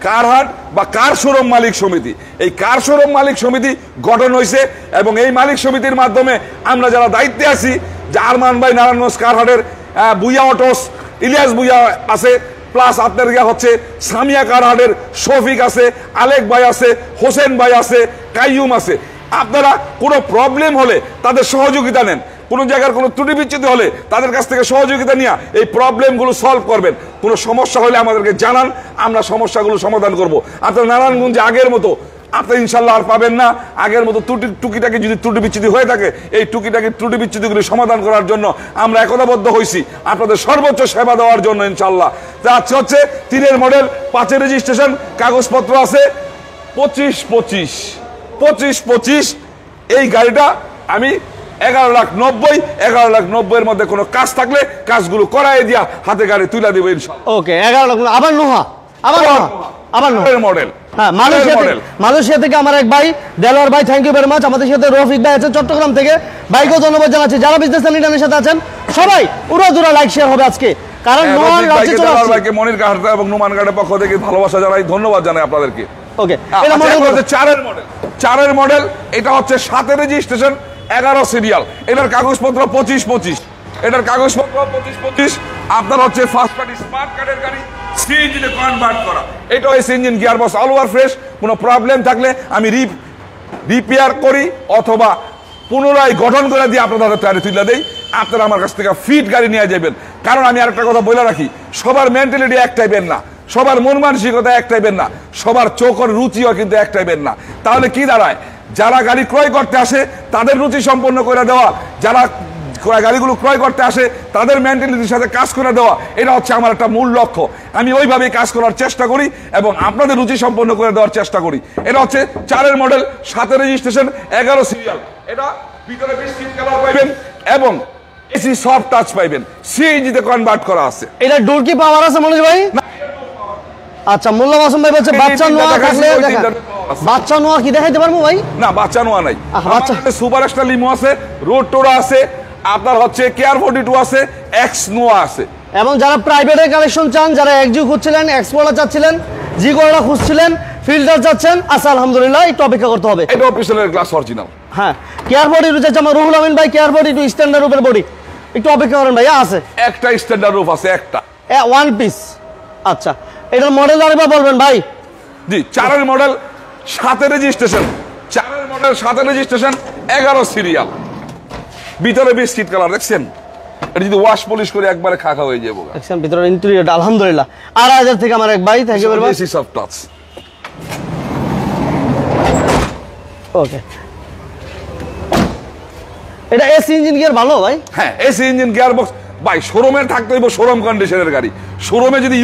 কার হাট বা কার শোরুম মালিক সমিতি, এই কার শোরুম মালিক সমিতি গঠন হয়েছে। এবং এই মালিক সমিতির মাধ্যমে আমরা যারা দায়িত্বে আছি, যে আরমান ভাই নারায়ণগঞ্জ কার হাটের, বুইয়া অটোস ইলিয়াস বুইয়া আছে, প্লাস আপনার হচ্ছে সামিয়া কার হাটের শফিক আছে, আলেক ভাই আছে, হোসেন ভাই আছে, কাইয়ুম আছে। আপনারা কোনো প্রবলেম হলে তাদের সহযোগিতা নেন, কোনো জায়গার কোনো ত্রুটি বিচ্যুতি হলে তাদের কাছ থেকে সহযোগিতা নিয়ে এই প্রবলেমগুলো সলভ করবেন। কোনো সমস্যা হলে আমাদেরকে জানান, আমরা সমস্যাগুলো সমাধান করব। আপনার নারায়ণগঞ্জে আগের মতো আপনি ইনশাল্লাহ আর পাবেন না। আগের মতো টুকিটাকে যদি ত্রুটি বিচ্যুতি হয়ে থাকে, এই ত্রুটি বিচ্যুতিগুলি সমাধান করার জন্য আমরা একতাবদ্ধ হয়েছি, আপনাদের সর্বোচ্চ সেবা দেওয়ার জন্য ইনশাল্লাহ। তা হচ্ছে 3-এর মডেল, 5-এর রেজিস্ট্রেশন, কাগজপত্র আছে 25 এই গাড়িটা আমি 11,90,000 মধ্যে কোনো কাজ থাকলে কাজগুলো করাই দিয়া হাতে গাড়ি তুলে দেবো ইনশাআল্লাহ। ওকে, 11 লক্ষ। আবার নোহা, আবার মডেল। হ্যাঁ, মালয়েশিয়া থেকে আমার এক ভাই দেলোয়ার ভাই, থ্যাংক ইউ ভেরি মাচ। আমাদের সাথে রফিক ভাই আছেন চট্টগ্রাম থেকে, ভাইকেও ধন্যবাদ জানাচ্ছি। যারা বিজনেস লিডারের সাথে আছেন সবাই উড়াধুরা লাইক শেয়ার হবে আজকে, কারণ নোয়ার রাজ্যে চলে আসছে। ভাইকে মনির গাড়া এবং নুমান গাড়ার পক্ষ থেকে ভালোবাসা জানাই, ধন্যবাদ জানাই আপনাদেরকে। ওকে, এটা মডেল হচ্ছে 4-এর মডেল, এটা হচ্ছে 7-এর রেজিস্ট্রেশন, 11 সিরিয়াল। এটার কাগজপত্র 25, এটার কাগজপত্র 25। আপনার হচ্ছে ফার্স্ট পার্টি স্মার্ট কার্ডের গাড়ি, সিএনজিতে কনভার্ট করা। এটা AC engine, gear box all over fresh. কোনো প্রবলেম থাকলে আমি রিপেয়ার করি অথবা পুনরায় গঠন করে দিয়ে আপনাদের গাড়ি তুলে দেই। আপনারা আমার কাছ থেকে ফিট গাড়ি নিয়ে যাবেন। কারণ আমি আরেকটা কথা বলে রাখি, সবার মেন্টালিটি এক টাইপের না, সবার মন মানসিকতা এক টাইপের না, সবার চোখের রুচিও কিন্তু এক টাইপের না। তাহলে কি দাঁড়ায়, যারা গাড়ি ক্রয় করতে আসে তাদের রুচি সম্পন্ন করে দেওয়া, যারা গাড়িগুলো ক্রয় করতে আসে তাদের মেন্টালিটির সাথে কাজ করে দেওয়া, এটা হচ্ছে আমার একটা মূল লক্ষ্য। আমি ওইভাবে কাজ করার চেষ্টা করি এবং আপনাদের রুচি সম্পন্ন করে দেওয়ার চেষ্টা করি। এটা হচ্ছে 4-এর মডেল, 7-এর রেজিস্ট্রেশন, 11 সিরিয়াল। এটা ভিতরে বিস্কিট কালার পাইবেন এবং এসি সফট টাচ পাইবেন, সিএনজিতে কনভার্ট করা আছে। এটা ডোর কি পাওয়ার আছে মনোজ ভাই? আচ্ছা, মোল্লা মাসুম ভাই বলছে বাচ্চা নোয়া থাকলে দেখেন। বাচ্চা নোয়া কি দেখাইতে পারবো ভাই? না, বাচ্চা নোয়া নাই। বাচ্চা সুপার স্টার লিমো আছে, রোড টোরা আছে, আপনার হচ্ছে কেয়ার 42 আছে, এক্স নোয়া আছে। এবং যারা প্রাইভেটের কালেকশন চান, যারা এক্সিউ খুঁজছিলেন, এক্সপোর্টার চাচ্ছিলেন, জি কোলা খুঁজছিলেন, ফিল্টার চাচ্ছেন, আচ্ছা আলহামদুলিল্লাহ একটু অপেক্ষা করতে হবে। এটা পিছনের গ্লাস অরিজিনাল। হ্যাঁ, কেয়ার 42 চাচ্ছে আমার রুহুল আমিন ভাই, কেয়ার 42 স্ট্যান্ডার্ড রূপের বডি, একটু অপেক্ষা করেন ভাই। আছে একটা স্ট্যান্ডার্ড রূপ আছে, একটা ওয়ান পিস। আচ্ছা, এটার মডেল আরেকবার বলবেন ভাই? জি, 4-এর মডেল, 7-এর রেজিস্ট্রেশন, 4-এর মডেল, 7-এর রেজিস্ট্রেশন, 11 সিরিয়াল। ভিতরে বিস্কিট কালার দেখছেন, এটা যদি ওয়াশ পলিশ করে একবারে খাখা হয়ে যাবে। দেখছেন ভিতরে ইন্টেরিয়রটা আলহামদুলিল্লাহ। 8,000 থেকে আমার এক ভাই, thank you very much. AC soft touch. Okay, এটা এসি ইঞ্জিন গিয়ার ভালো ভাই? হ্যাঁ, এসি ইঞ্জিন, গিয়ার বক্স ভাই শোরুমের থাকতে হইব, শোরুম কন্ডিশনের গাড়ি। শোরুমে যদি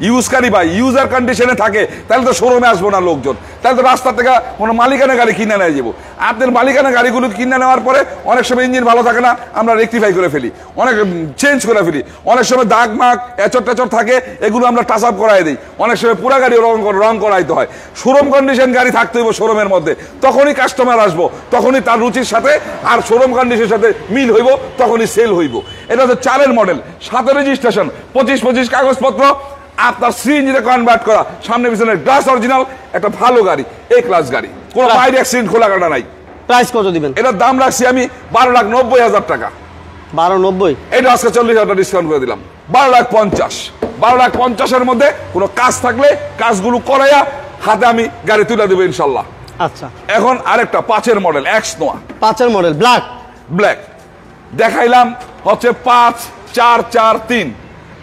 ইউজকারী বা ইউজার কন্ডিশনে থাকে তাহলে তো শোরুমে আসবো না লোকজন, তাহলে তো রাস্তা থেকে কোনো মালিকানা গাড়ি কিনে নিয়ে যাবো। আপনার মালিকানা গাড়িগুলো কিনে নেওয়ার পরে অনেক সময় ইঞ্জিন ভালো থাকে না, আমরা রেকটিফাই করে ফেলি, অনেক চেঞ্জ করে ফেলি, অনেক সময় দাগ মাগ এচর টেচর থাকে, এগুলো আমরা টাচ আপ করাই দিই, অনেক সময় পুরা গাড়ি রং করাইতে হয়। শোরুম কন্ডিশন গাড়ি থাকতে হইব শোরুমের মধ্যে, তখনই কাস্টমার আসবো, তখনই তার রুচির সাথে আর শোরুম কন্ডিশনের সাথে মিল হইব, তখনই সেল হইব। এটা হচ্ছে 4 মডেল, 7 রেজিস্ট্রেশন, 25 কাগজপত্র, আপনার সিএনজিতে কনভার্ট করা, সামনে পিছনে গ্লাস অরিজিনাল, একটা ভালো গাড়ি, এ ক্লাস গাড়ি, কোনো বাইরে অ্যাক্সিডেন্ট খোলা কাটা নাই। প্রাইস কত দিবেন? এটার দাম রাখছি আমি 12,90,000 টাকা। 12,90? এটা আজকে 40,000 টাকা ডিসকাউন্ট করে দিলাম, 12,50,000। 12,50,000-এর মধ্যে কোনো কাজ থাকলে কাজগুলো করাইয়া হাতে আমি গাড়ি তুলে দেবো ইনশাল্লাহ। আচ্ছা, এখন আরেকটা 5 মডেল এক্স নোয়া, 5 মডেল ব্ল্যাক দেখাইলাম, হচ্ছে 5,4,4,3,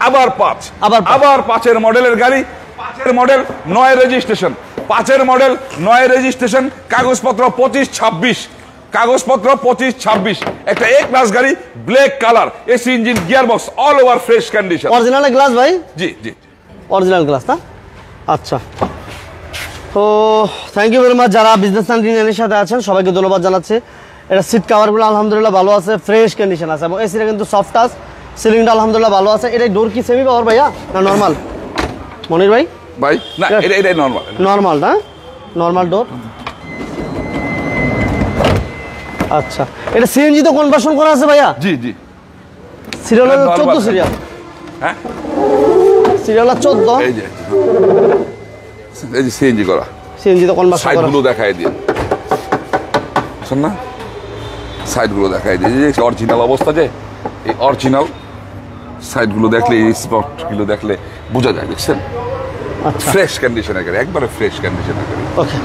আবার 5 মডেলের গাড়ি, 5 মডেল 9 রেজিস্ট্রেশন, 5 মডেল 9 রেজিস্ট্রেশন, কাগজপত্র 25-26, কাগজপত্র 25-26, একটা এ ক্লাস গাড়ি, black colour, AC engine, gearbox, all over fresh condition. Original glass ভাই? জি জি, অরিজিনাল গ্লাস না? আচ্ছা, তো থ্যাংক ইউ ভেরি মাচ যারা বিজনেস এর সাথে আছেন, সবাইকে ধন্যবাদ জানাচ্ছি। এটা সিট কাভারগুলো আলহামদুলিল্লাহ ভালো আছে, ফ্রেশ কন্ডিশন আছে, এবং এসিটা কিন্তু সফট টাচ, সিলিংটা আলহামদুলিল্লাহ ভালো আছে। এটা ডোর কি সেমি পাওয়ার ভাইয়া না নর্মাল? মনির ভাই না, এটা নর্মাল না? নর্মাল ডোর। আচ্ছা, এটা সিএনজি তো কনভার্সন করা আছে ভাইয়া? জি জি, সিরিয়াল 14 সিরিয়াল। হ্যাঁ, সিরিয়াল 14। এই যে সিএনজি করা, সিএনজি তো কনভার্সন করা। সাইডগুলো দেখাই দিন, শুন না, সাইডগুলো দেখাই দিন, এই যে অরিজিনাল অবস্থা, যে এই অরিজিনাল সাইডগুলো দেখলে, এই স্পটগুলো দেখলে বোঝা যায়, দেখছেন? আচ্ছা, ফ্রেশ কন্ডিশনের গাড়ি, একবারে ফ্রেশ কন্ডিশনের গাড়ি। ওকে,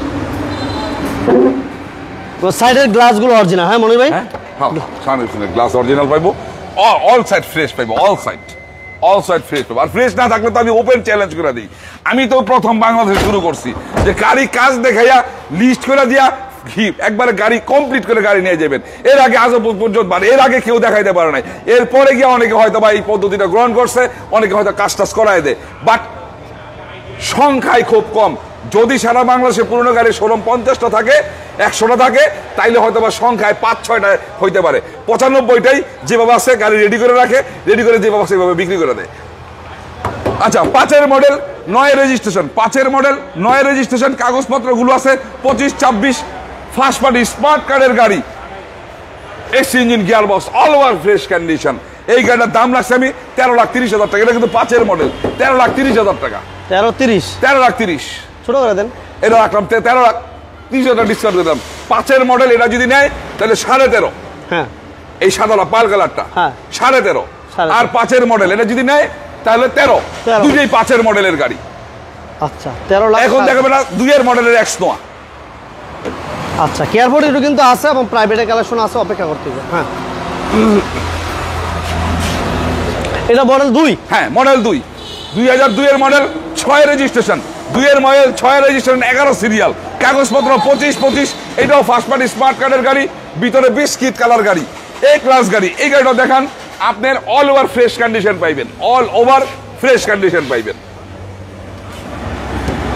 তো সাইডের গ্লাসগুলো অরিজিনাল? হ্যাঁ মনির ভাই, হ্যাঁ, সামনে পিছনে গ্লাস অরিজিনাল পাইবো, অল সাইড ফ্রেশ পাইবো, অল সাইড ফ্রেশ পাবো। আর ফ্রেশ না থাকলে তো আমি ওপেন চ্যালেঞ্জ করে দিই, আমি তো প্রথম বাংলাদেশে শুরু করছি যে গাড়ি কাজ দেখাইয়া লিস্ট করে দিয়া একবারে গাড়ি কমপ্লিট করে গাড়ি নিয়ে যাবেন। এর আগে আজ পর্যন্ত, এর আগে কেউ দেখাইতে পারে নাই, এরপরে গিয়ে অনেকে হয়তো বা এই পদ্ধতিটা গ্রহণ করছে, অনেকে হয়তো কাজ টাজ করায় দেয়, বাট সংখ্যায় খুব কম। যদি সারা বাংলাদেশে পুরনো গাড়ির শোরুম 50টা থাকে, 100টা থাকে, তাইলে হয়তো বা সংখ্যায় 5-6টা হইতে পারে, 95টাই যেভাবে আছে গাড়ি রেডি করে রাখে, রেডি করে যেভাবে আছে সেভাবে বিক্রি করে দেয়। আচ্ছা, 5 মডেল 9 রেজিস্ট্রেশন, 5 মডেল 9 রেজিস্ট্রেশন, কাগজপত্রগুলো আছে 25-26, ফার্স্ট পার্টি স্মার্ট কার্ডের গাড়ি, AC engine, gearbox, all over fresh condition. এই গাড়িটার দাম লাগছে আমি 13,30,000 টাকা। এটা কিন্তু 5 মডেল, 13,30,000 টাকা। 13,30,000 ছোট করে দেন। এটা রাখলাম 13,30,000 ডিসকাউন্ট করে দিলাম। 5 মডেল এটা যদি নেয় তাহলে 13.5। হ্যাঁ, এই সাদাটা পাল কালারটা 13.5। আর 5 মডেল এটা যদি নেয় তাহলে 13। দুইটাই 5 মডেলের গাড়ি। আচ্ছা, 13 লাখ। এখন দেখবেন না 2 মডেলের এক্স নোয়া। আচ্ছা, কেয়ারফোর্ড এটা কিন্তু আছে এবং প্রাইভেটের কালেকশন আছে, অপেক্ষা করতে হবে। হ্যাঁ, এটা মডেল 2। হ্যাঁ, মডেল 2, 2002 এর মডেল, 6 রেজিস্ট্রেশন, 2 এর মডেল, 6 রেজিস্ট্রেশন, 11 সিরিয়াল, কাগজপত্র 25-25। এটাও ফার্স্ট পার্টি স্মার্ট কার্ডের গাড়ি, ভিতরে বিস্কিট কালার গাড়ি, এ ক্লাস গাড়ি। এই গাড়িটা দেখান, আপনার অল ওভার ফ্রেশ কন্ডিশন পাইবেন, অল ওভার ফ্রেশ কন্ডিশন পাইবেন।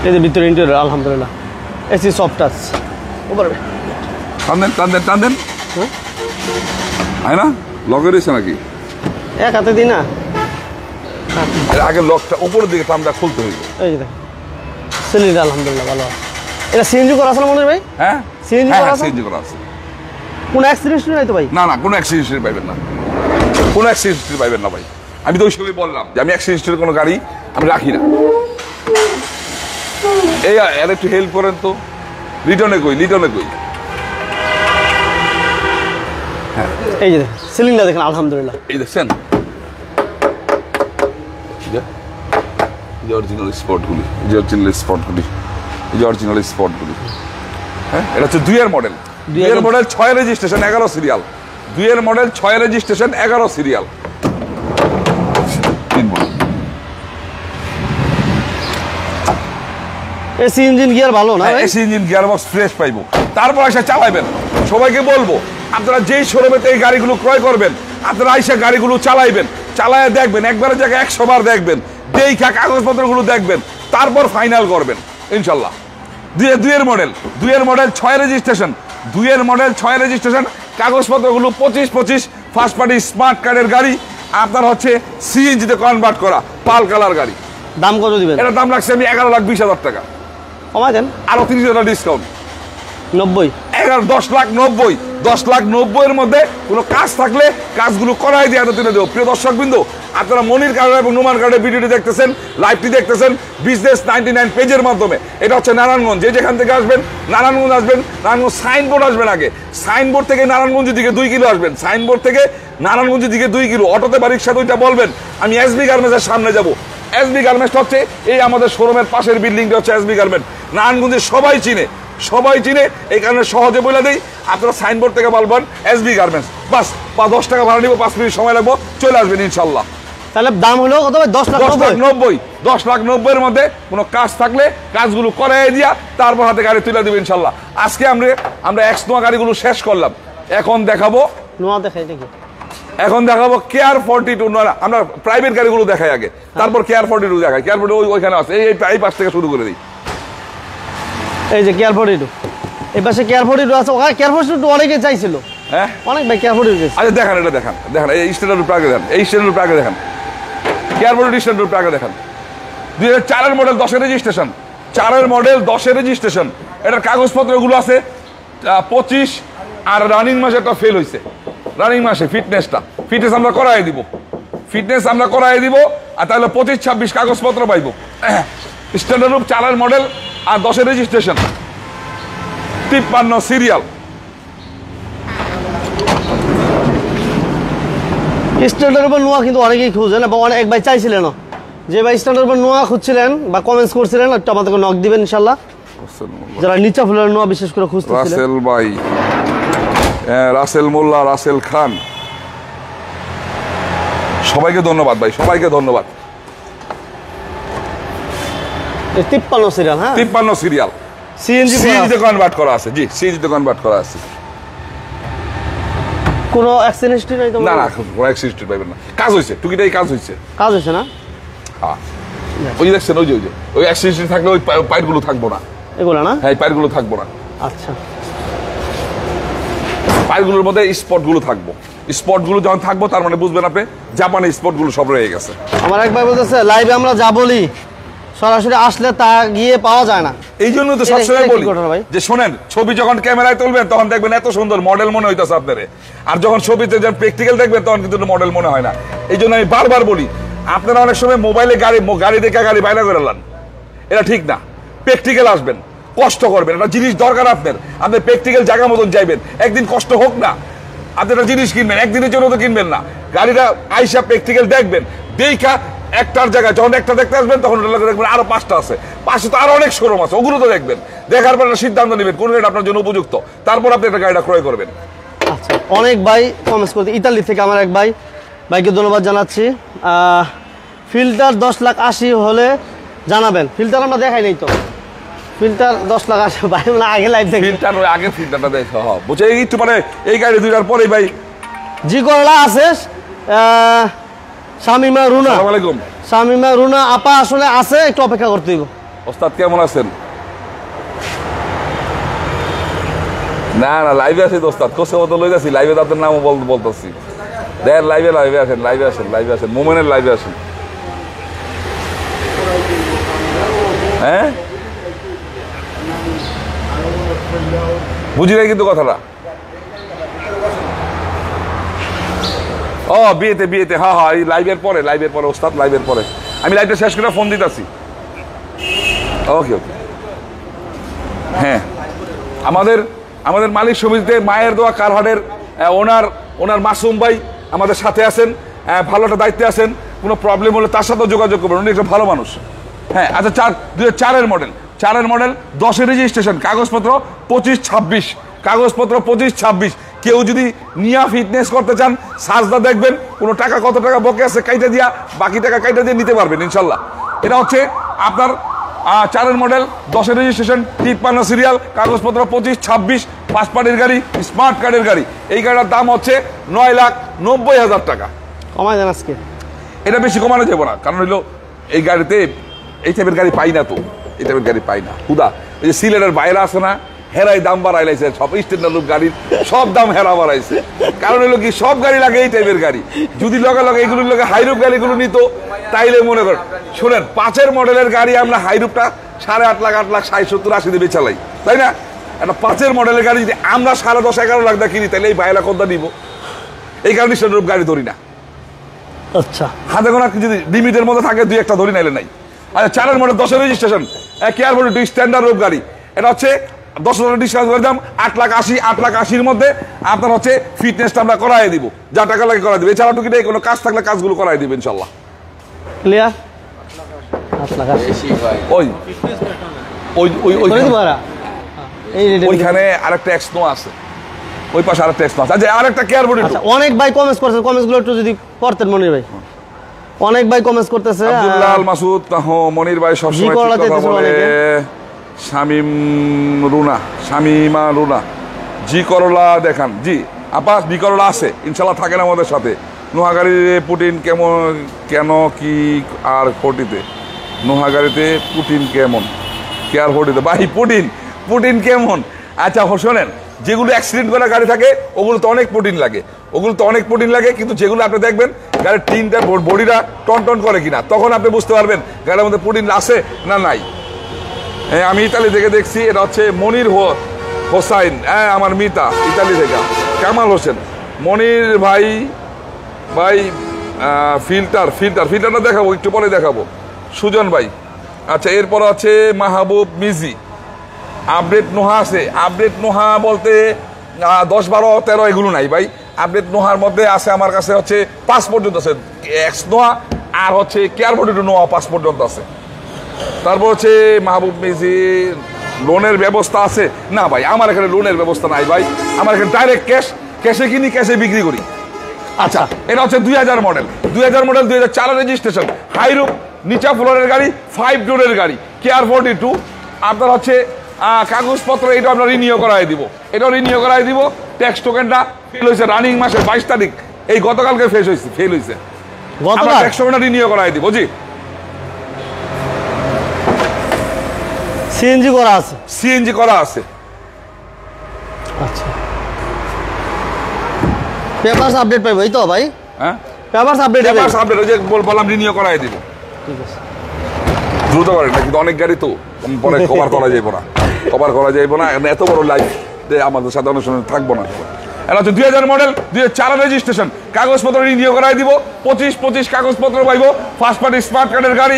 এই যে ভিতরে ইন্টেরিয়র আলহামদুলিল্লাহ, এসি সফট টাচ, উপরে টান দেন। হয় না, লক রয়েছে নাকি? এক হাতে দিই না, এর আগে লকটা উপরের দিকে টানটা খুলতে হইব। এই যে দেখেন, সিলিন্ডার আলহামদুলিল্লাহ ভালো আছে। এটা সিএনজি করা আছে না মনির ভাই? হ্যাঁ, সিএনজি করা আছে। সিএনজি করা আছে। কোন অ্যাক্সিডেন্ট নাই তো ভাই? না, কোনো অ্যাক্সিডেন্ট পাইবেন না, কোনো অ্যাক্সিডেন্ট পাইবেন না ভাই। আমি তো ওই সময় বললাম যে আমি অ্যাক্সিডেন্টের কোনো গাড়ি আমি রাখি না। এই আর একটু হেল্প করেন তো, লিটনে কই। এই যে দেখেন, সিলিন্ডার দেখেন আলহামদুলিল্লাহ। এই দেখছেন, অরিজিনাল স্পটগুলি, হ্যাঁ, এটা হচ্ছে 2 model, 2 model, 6 registration, 11 serial, 2 model, 6 registration, 11 serial, 3 model. AC engine gear ভালো না? এসি ইঞ্জিন, গিয়ারবক্স ফ্রেশ পাইবো। তারপর এসে চালাইবেন। সবাইকে বলবো, আপনারা যেই শোরুমেতে এই গাড়িগুলো ক্রয় করবেন, আপনারা আইসা গাড়িগুলো চালাইবেন, চালায় দেখবেন, একবারের জায়গায় 100 বার দেখবেন, দেখা কাগজপত্রগুলো দেখবেন, তারপর ফাইনাল করবেন ইনশাল্লাহ। দুইয়ের মডেল 6 রেজিস্ট্রেশন, 6 রেজিস্ট্রেশন, কাগজপত্রগুলো 25 ফার্স্ট পার্টি স্মার্ট কার্ডের গাড়ি, আপনার হচ্ছে সিএনজিতে কনভার্ট করা পাল কালার গাড়ি। দাম কত দিবেন? এটার দাম লাগছে আমি 11,20,000 টাকা, কমাই দেন, আরো 30,000 ডিসকাউন্ট, 90। 10,90,000 এর মধ্যে কোনো কাজ থাকলে কাজগুলো করাই দিয়ে এত তুলে দেবো। প্রিয় দর্শক বিন্দু, আপনারা মনির কার্ড এবং নোমান কার্ডের ভিডিওটি দেখতেছেন, লাইভটি দেখতেছেন বিজনেস 99 পেজের মাধ্যমে। এটা হচ্ছে নারায়ণগঞ্জ, যেখান থেকে আসবেন নারায়ণগঞ্জ সাইনবোর্ড আসবেন, আগে সাইনবোর্ড থেকে নারায়ণগঞ্জের দিকে 2 কিলো আসবেন, সাইনবোর্ড থেকে নারায়ণগঞ্জের দিকে 2 কিলো, অটোতে বাড়ির সাথে ওইটা বলবেন আমি এসবি গার্মেন্টসের সামনে যাব। এসবি গার্মেন্টস হচ্ছে এই আমাদের শোরুমের পাশের বিল্ডিংটা হচ্ছে এসবি গার্মেন্টস। নারায়ণগঞ্জে সবাই চিনে, এই কারণে সহজে বলে দেই, আপনারা সাইনবোর্ড থেকে বলবেন এসবি গার্মেন্টস, বাস 10 টাকা ভাড়া নিব, 5 মিনিট সময় লাগবে, চলে আসবেন ইনশাল্লাহ। তাহলে দাম হলো কত ভাই? 10,90,000। 10,90,000 এর মধ্যে কোনো কাজ থাকলে কাজগুলো করাই দিয়া তারপর হাতে গাড়ি তুলে দেবে ইনশাল্লাহ। আজকে আমরা এক্স নোয়া গাড়িগুলো শেষ করলাম, এখন দেখাবো নোয়া দেখাই নাকি? এখন দেখাবো কেয়ার 42। আমরা প্রাইভেট গাড়িগুলো দেখাই আগে, তারপর কেয়ার 42 দেখাই। কেয়ার 42 ওইখানে আছে, এই পাশ থেকে শুরু করে দিই। এই যে কেয়ার 42, এই পাশে কেয়ার 42 আছে। ওখানে কেয়ার 42 অনেকে চাইছিল, হ্যাঁ অনেক ভাই কেয়ার 42 চাইছে। আচ্ছা দেখেন, এটা দেখেন, এই স্ট্যান্ডার্ড প্রাগে দেখেন, দেখেন কেয়ার 42 স্ট্যান্ডার্ড প্রাগে দেখেন। 2004 মডেল 10 রেজিস্ট্রেশন, 4 মডেল 10 রেজিস্ট্রেশন। এটার কাগজপত্রগুলো আছে 25, আর রানিং মাসে একটা ফেল হয়েছে, রানিং মাসে ফিটনেস আমরা করাই দিব, আর তাহলে 25-26 কাগজপত্র পাইব। স্ট্যান্ডার্ড 4 মডেল আর 10 রেজিস্ট্রেশন, 53 সিরিয়াল। স্ট্যান্ডার্ড উপর নোয়া কিন্তু অনেকেই খুঁজেন, এবং এক ভাই চাইছিলেন, যে ভাই স্ট্যান্ডার্ড উপর নোয়া খুঁজছিলেন বা কমেন্টস করছিলেন, একটু আমাদেরকে নক দিবেন ইনশাল্লাহ, যারা নিচা ফুলের নোয়া বিশেষ করে খুঁজতেছিলেন। রাসেল ভাই, রাসেল মোল্লা, রাসেল খান, সবাইকে ধন্যবাদ ভাই, সবাইকে ধন্যবাদ। 53 সিরিয়াল, হ্যাঁ 53 সিরিয়াল, সিএনজিতে কনভার্ট করা আছে। জি, সিএনজিতে কনভার্ট করা আছে। কোনো অ্যাক্সিডেন্ট হিস্ট্রি নাই তো? না, কোনো অ্যাক্সিডেন্ট পাইবেন না, কাজ হয়েছে, টুকিটাই কাজ হয়েছে না? হ্যাঁ, ওই দেখছেন, ওই অ্যাক্সিডেন্ট থাকলে ওই পাইপগুলো থাকবো না, এগুলো না? হ্যাঁ, পাইপগুলো থাকবো না। আচ্ছা, পাইপগুলোর মধ্যে স্পটগুলো থাকবো, স্পটগুলো যখন থাকবো তার মানে বুঝবেন আপনি জাপানি স্পটগুলো সব রয়ে গেছে। আমার এক ভাই বলতেছে লাইভে আমরা যা বলি সরাসরি আসলে তা গিয়ে পাওয়া যায় না, এই জন্য তো সবসময় বলি যে শোনেন, ছবি যখন ক্যামেরায় তুলবেন তখন দেখবেন এত সুন্দর মডেল মনে হইতেছে আপনারে, আর যখন ছবিতে যখন প্র্যাকটিক্যাল দেখবেন তখন কিন্তু মডেল মনে হয় না। এই জন্য আমি বারবার বলি, আপনারা অনেক সময় মোবাইলে গাড়ি দেখে গাড়ি বাইরে করে নেন, এটা ঠিক না। প্র্যাকটিক্যাল আসবেন, কষ্ট করবেন, একটা জিনিস দরকার আপনি প্র্যাকটিক্যাল জায়গা মতন যাইবেন, একদিন কষ্ট হোক না, আপনি একটা জিনিস কিনবেন, একদিনের জন্য তো কিনবেন না, গাড়িটা আইসা প্র্যাকটিক্যাল দেখবেন, দেখা একটার জায়গায় যখন একটা দেখতে আসবেন তখন দেখবেন আরো 5টা আছে, পাশে তো আরো অনেক শোরুম আছে, ওগুলো তো দেখবেন, দেখার পর সিদ্ধান্ত নেবেন কোন গাড়ি আপনার জন্য উপযুক্ত, তারপর আপনি একটা গাড়িটা ক্রয় করবেন। আচ্ছা, অনেক ভাই কমেন্টস করতে, ইতালি থেকে আমার এক ভাইকে ধন্যবাদ জানাচ্ছি। ফিল্টার 10,80,000 হলে জানাবেন। ফিল্টার আমরা দেখাই নাই তো, ফিল্টার 10,80,000 ভাই, মানে আগে লাইভ দেখি, ফিল্টার আগে ফিল্টারটা দেখো, হ্যাঁ বুঝে একটু মানে এই গাড়ি দুইটার পরে ভাই জি করলা আছে, শামিমা রুনা, আসসালামু আলাইকুম, শামিমা রুনা আপা আসলে আছে, একটু অপেক্ষা করতে দিব। ওস্তাদ কেমন আছেন? না লাইভে আছি ওস্তাদ, কোসে মতো লই যাচ্ছি, লাইভে তাদের নামও বলতেছি, দেন লাইভে আসেন, মোমেনের লাইভে আসেন। হ্যাঁ বুঝি নাই কিন্তু কথাটা। ও বিয়েতে হ্যাঁ এই লাইভের পরে ওস্তাদ, লাইভের পরে আমি লাইভটা শেষ করে ফোন দিতেছি। ওকে হ্যাঁ, আমাদের মালিক সমিতিতে মায়ের দোয়া কারহাটের ওনার মাসুম ভাই আমাদের সাথে আছেন, ভালো একটা দায়িত্বে আছেন, কোনো প্রবলেম হলে তার সাথেও যোগাযোগ করবেন, উনি একটা ভালো মানুষ। হ্যাঁ আচ্ছা, 2004 মডেল 10 রেজিস্ট্রেশন, কাগজপত্র 25-26, কেউ যদি নিয়া ফিটনেস করতে চান সাজদা দেখবেন, কোনো টাকা কত টাকা বকে আছে কাইটা দিয়া, বাকি টাকা কাইটা দিয়ে নিতে পারবেন ইনশাল্লাহ। এটা হচ্ছে আপনার 4 মডেল 10 রেজিস্ট্রেশন, 53 সিরিয়াল, কাগজপত্র 25-26, 5 পার্টির গাড়ি, স্মার্ট কার্ডের গাড়ি। এই গাড়িটার দাম হচ্ছে 9,00,000 90,000 টাকা। কমাই দেন আজকে। এটা বেশি কমানো যাবে না, কারণ হইলো এই গাড়িতে এই টাইপের গাড়ি পাই না তো, এই টাইপের গাড়ি পাই না হুদা। এই যে সিলেটের বাইরে আছে না, হেরাই দাম বাড়াইছে, সব স্ট্যান্ডার্ড গাড়ির সব দাম হেরা বাড়াইছে। কারণ হলো কি সব গাড়ি লাগে এই টাইপের গাড়ি, যদি লগে লগে এগুলোর লগে হাইরুপ গাড়িগুলো নিত তাইলে মনে করেন শোনেন 5-এর মডেলের গাড়ি আমরা হাইরুপটা 8.5 লাখ 8 লাখ 60 70 80 দিয়ে চালাই, তাই না? একটা 5-এর মডেলের গাড়ি যদি আমরা 10.5-11 লাখ দিয়ে কিনি তাহলে এই বাইরে কত নিব? এই কারণে স্ট্যান্ডার্ড গাড়ি ধরি না। আচ্ছা, হাতে গোনা যদি লিমিটের মধ্যে থাকে 2-1টা ধরি নাইলে নাই। আচ্ছা 4-এর মডেল 10-এর রেজিস্ট্রেশন কেয়ার বডি 2 স্ট্যান্ডার্ড রূপ গাড়ি, এটা হচ্ছে 10,000 ডিসকাউন্ট করে দাম 8,80,000 মধ্যে আপনার হচ্ছে ফিটনেসটা আমরা করাই দিব, যা টাকা লাগে করাই দিব। এছাড়া টুকি কোনো কাজ থাকলে কাজগুলো করাই দিব ইনশাল্লাহ। ক্লিয়ার? 8 লাখ বেশি ভাই। ওই ওই ওই করে দিব আর এই রেটে। ওইখানে আরেকটা এক্সনো আছে, ওই পাশে আরেকটা এক্সনো আছে। আচ্ছা আরেকটা কেয়ার বডি। আচ্ছা, অনেক ভাই কমেন্টস করছে, কমেন্টসগুলো একটু যদি করতেন মনির ভাই। অনেক ভাই কমেন্টস করতেছে। আব্দুল্লাহ আল মাসুদ মনির ভাই সবসময় ঠিক করলা কথা দিতেছে বলে। অনেকে। শামিমা রুনা জি করলা দেখান। জি আপা জি করলা আছে ইনশাল্লাহ, থাকেন আমাদের সাথে। নোহাগাড়ির পুটিন কেমন, কেন কি আর ফোর্টিতে নোহাগাড়িতে পুটিন কেমন, কে আর ফোর্টিতে ভাই পুটিন কেমন? আচ্ছা শোনেন, যেগুলো অ্যাক্সিডেন্ট করা গাড়ি থাকে ওগুলো তো অনেক প্রোটিন লাগে, কিন্তু যেগুলো আপনি দেখবেন গাড়ির টিনটা বডিটা টন করে কিনা, তখন আপনি বুঝতে পারবেন গাড়ির মধ্যে প্রোটিন আছে না নাই। হ্যাঁ আমি ইতালি থেকে দেখছি, এটা হচ্ছে মনির হোসাইন, হ্যাঁ আমার মিতা ইতালি থেকে। কামাল হোসেন মনির ভাই ফিল্টারটা দেখাবো, একটু পরে দেখাবো। সুজন ভাই, আচ্ছা এরপর আছে মাহবুব মিজি। আপডেট নোহা আছে, আপডেট নোহা বলতে 10, 12, 13 এগুলো নাই ভাই। আপডেট নোহার মধ্যে আছে আমার কাছে হচ্ছে 5 পর্যন্ত আছে, এক্স নোহা আর হচ্ছে কেয়ার বডি নোহা 5 পর্যন্ত আছে। তারপর হচ্ছে মাহবুব মিজি লোনের ব্যবস্থা আছে না ভাই, আমার এখানে লোনের ব্যবস্থা নাই ভাই, আমার এখানে ডাইরেক্ট ক্যাশে কিনি, ক্যাশে বিক্রি করি। আচ্ছা এটা হচ্ছে 2000 মডেল 2004 রেজিস্ট্রেশন, হাইরুপ নিচা ফ্লোরের গাড়ি, 5 ডোরের গাড়ি, কেয়ার 42। আপনার হচ্ছে কাগজপত্র এটা আমরা রিনিউ করাই দিব, ট্যাক্স টোকেনটা ফেল হয়েছে রানিং মাসের 22 তারিখ, এই গতকালকে ফেল হয়েছে আমরা ট্যাক্স টোকেনটা রিনিউ করাই দিব। জি সিএনজি করা আছে। আচ্ছা, পেপারস আপডেট পাইবো এই তো ভাই? হ্যাঁ পেপারস আপডেট ওই যে বললাম রিনিউ করাই দিব। ঠিক আছে, দ্রুত করেন না, কিন্তু অনেক গাড়ি তো পরে কভার করা যাইব না, এত বড় লাইফ আমাদের সাথে অনেক সময় থাকবো না। এটা হচ্ছে 2000 মডেল 2004 রেজিস্ট্রেশন, কাগজপত্র রিনিউ করাই দিব, 25 কাগজপত্র পাইবো, ফার্স্ট পার্টি স্মার্ট কার্ডের গাড়ি,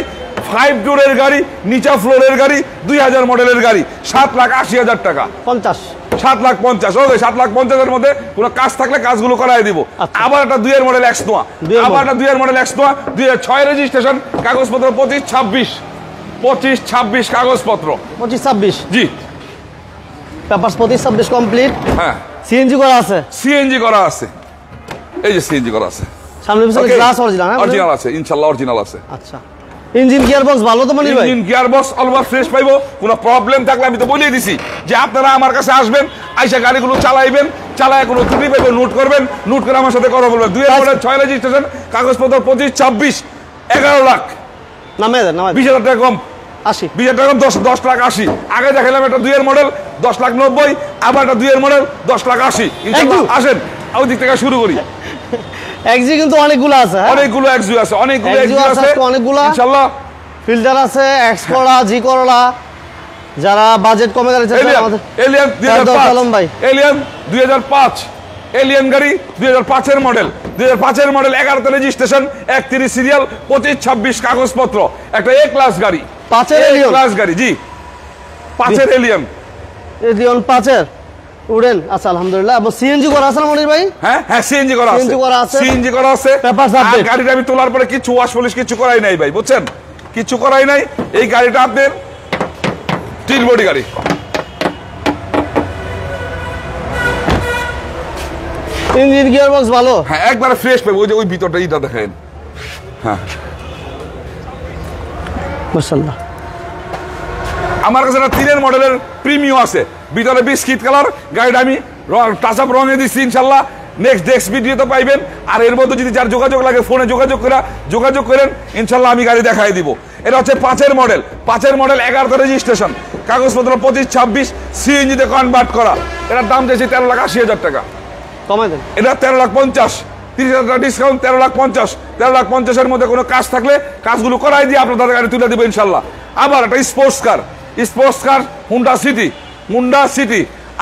5 ডোরের গাড়ি, নিচা ফ্লোরের গাড়ি, 2000 মডেলের গাড়ি, 7,80,000 টাকা। 7,50,000 ওকে, 7,50,000-এর মধ্যে কোনো কাজ থাকলে কাজগুলো করাই দিব। আবার একটা 2-এর মডেল এক্স নোয়া, 2006 রেজিস্ট্রেশন, কাগজপত্র 25-26 কাগজপত্র, 25-26 জি পেপারস 25-26 কমপ্লিট। হ্যাঁ সিএনজি করা আছে, এই যে সিএনজি করা আছে, সামনে পিছনে গ্লাস অরিজিনাল আছে ইনশাআল্লাহ, অরিজিনাল আছে। আচ্ছা, ইঞ্জিন গিয়ারবক্স ভালো তো মনির ভাই? ইঞ্জিন গিয়ারবক্স অলওয়েজ ফ্রেশ পাইবো, কোনো প্রবলেম থাকলে আমি তো বলেই দিছি যে আপনারা আমার কাছে আসবেন, আইসা গাড়িগুলো চালাইবেন, চালায় কোনো ত্রুটি পাইবেন নোট করবেন, নোট করে আমার সাথে কথা বলবেন। 2006 রেজিস্ট্রেশন, কাগজপত্র 25-26, 11 লাখ, নামে 20,000 টাকা কম, 80 20,000 টাকা কম, 10,80,000। আগে দেখালাম একটা 2-এর মডেল 10,90,000, আবার একটা 2-এর মডেল 10,80,000। ইনশাআল্লাহ আসেন, ওই দিক থেকে শুরু করি। এক্সজি কিন্তু অনেকগুলো আছে, অনেকগুলো এক্সইউ আছে, অনেকগুলো ইনশাআল্লাহ। ফিল্টার আছে, এক্স করলা, জি করলা, যারা বাজেট কমে যাচ্ছে এলিয়ান 2005 এলিয়ান গাড়ি 2005-এর মডেল 11তে রেজিস্ট্রেশন, 31 সিরিয়াল, 25-26 কাগজপত্র, একটা এ ক্লাস গাড়ি, 5-এর ক্লাস গাড়ি, জি 5-এর এলিয়ান 5-এর উড়েন। আচ্ছা আলহামদুলিল্লাহ। এবং সিএনজি করা আছে না মনির ভাই? হ্যাঁ সিএনজি করা আছে। গাড়িটা আমি তোলার পরে কিছু ওয়াশ পলিশ কিছু করাই নাই ভাই, বুঝছেন, কিছু করাই নাই। এই গাড়িটা আপনার 3 বডি গাড়ি, ইঞ্জিন গিয়ারবক্স ভালো, হ্যাঁ একবারে ফ্রেশ পাবে। ওই যে ওই ভিতরটা এইটা দেখেন, হ্যাঁ মাশাআল্লাহ। আমার কাছে একটা 3-এর মডেলের প্রিমিয়াম আছে, ভিতরে বিস্কিট কালার, গাড়িটা আমি টাচ আপ রঙে দিচ্ছি ইনশাল্লাহ। নেক্সট ভিডিওতে পাইবেন। আর এর মধ্যে যদি যার যোগাযোগ লাগে ফোনে যোগাযোগ করেন, ইনশাল্লাহ আমি গাড়ি দেখাই দিব। এটা হচ্ছে 5-এর মডেল, 11তে রেজিস্ট্রেশন, কাগজপত্র 25-26, সিএনজিতে কনভার্ট করা। এটার দাম চাইছে 13,80,000 টাকা। কমাই দেন। এটা 13,50,000, 30,000 টাকা ডিসকাউন্ট, 13,50,000 মধ্যে কোনো কাজ থাকলে কাজগুলো করাই দিয়ে আপনাদের গাড়ি তুলে দেবো ইনশাল্লাহ। আবার একটা স্পোর্টস কার হুন্ডা সিটি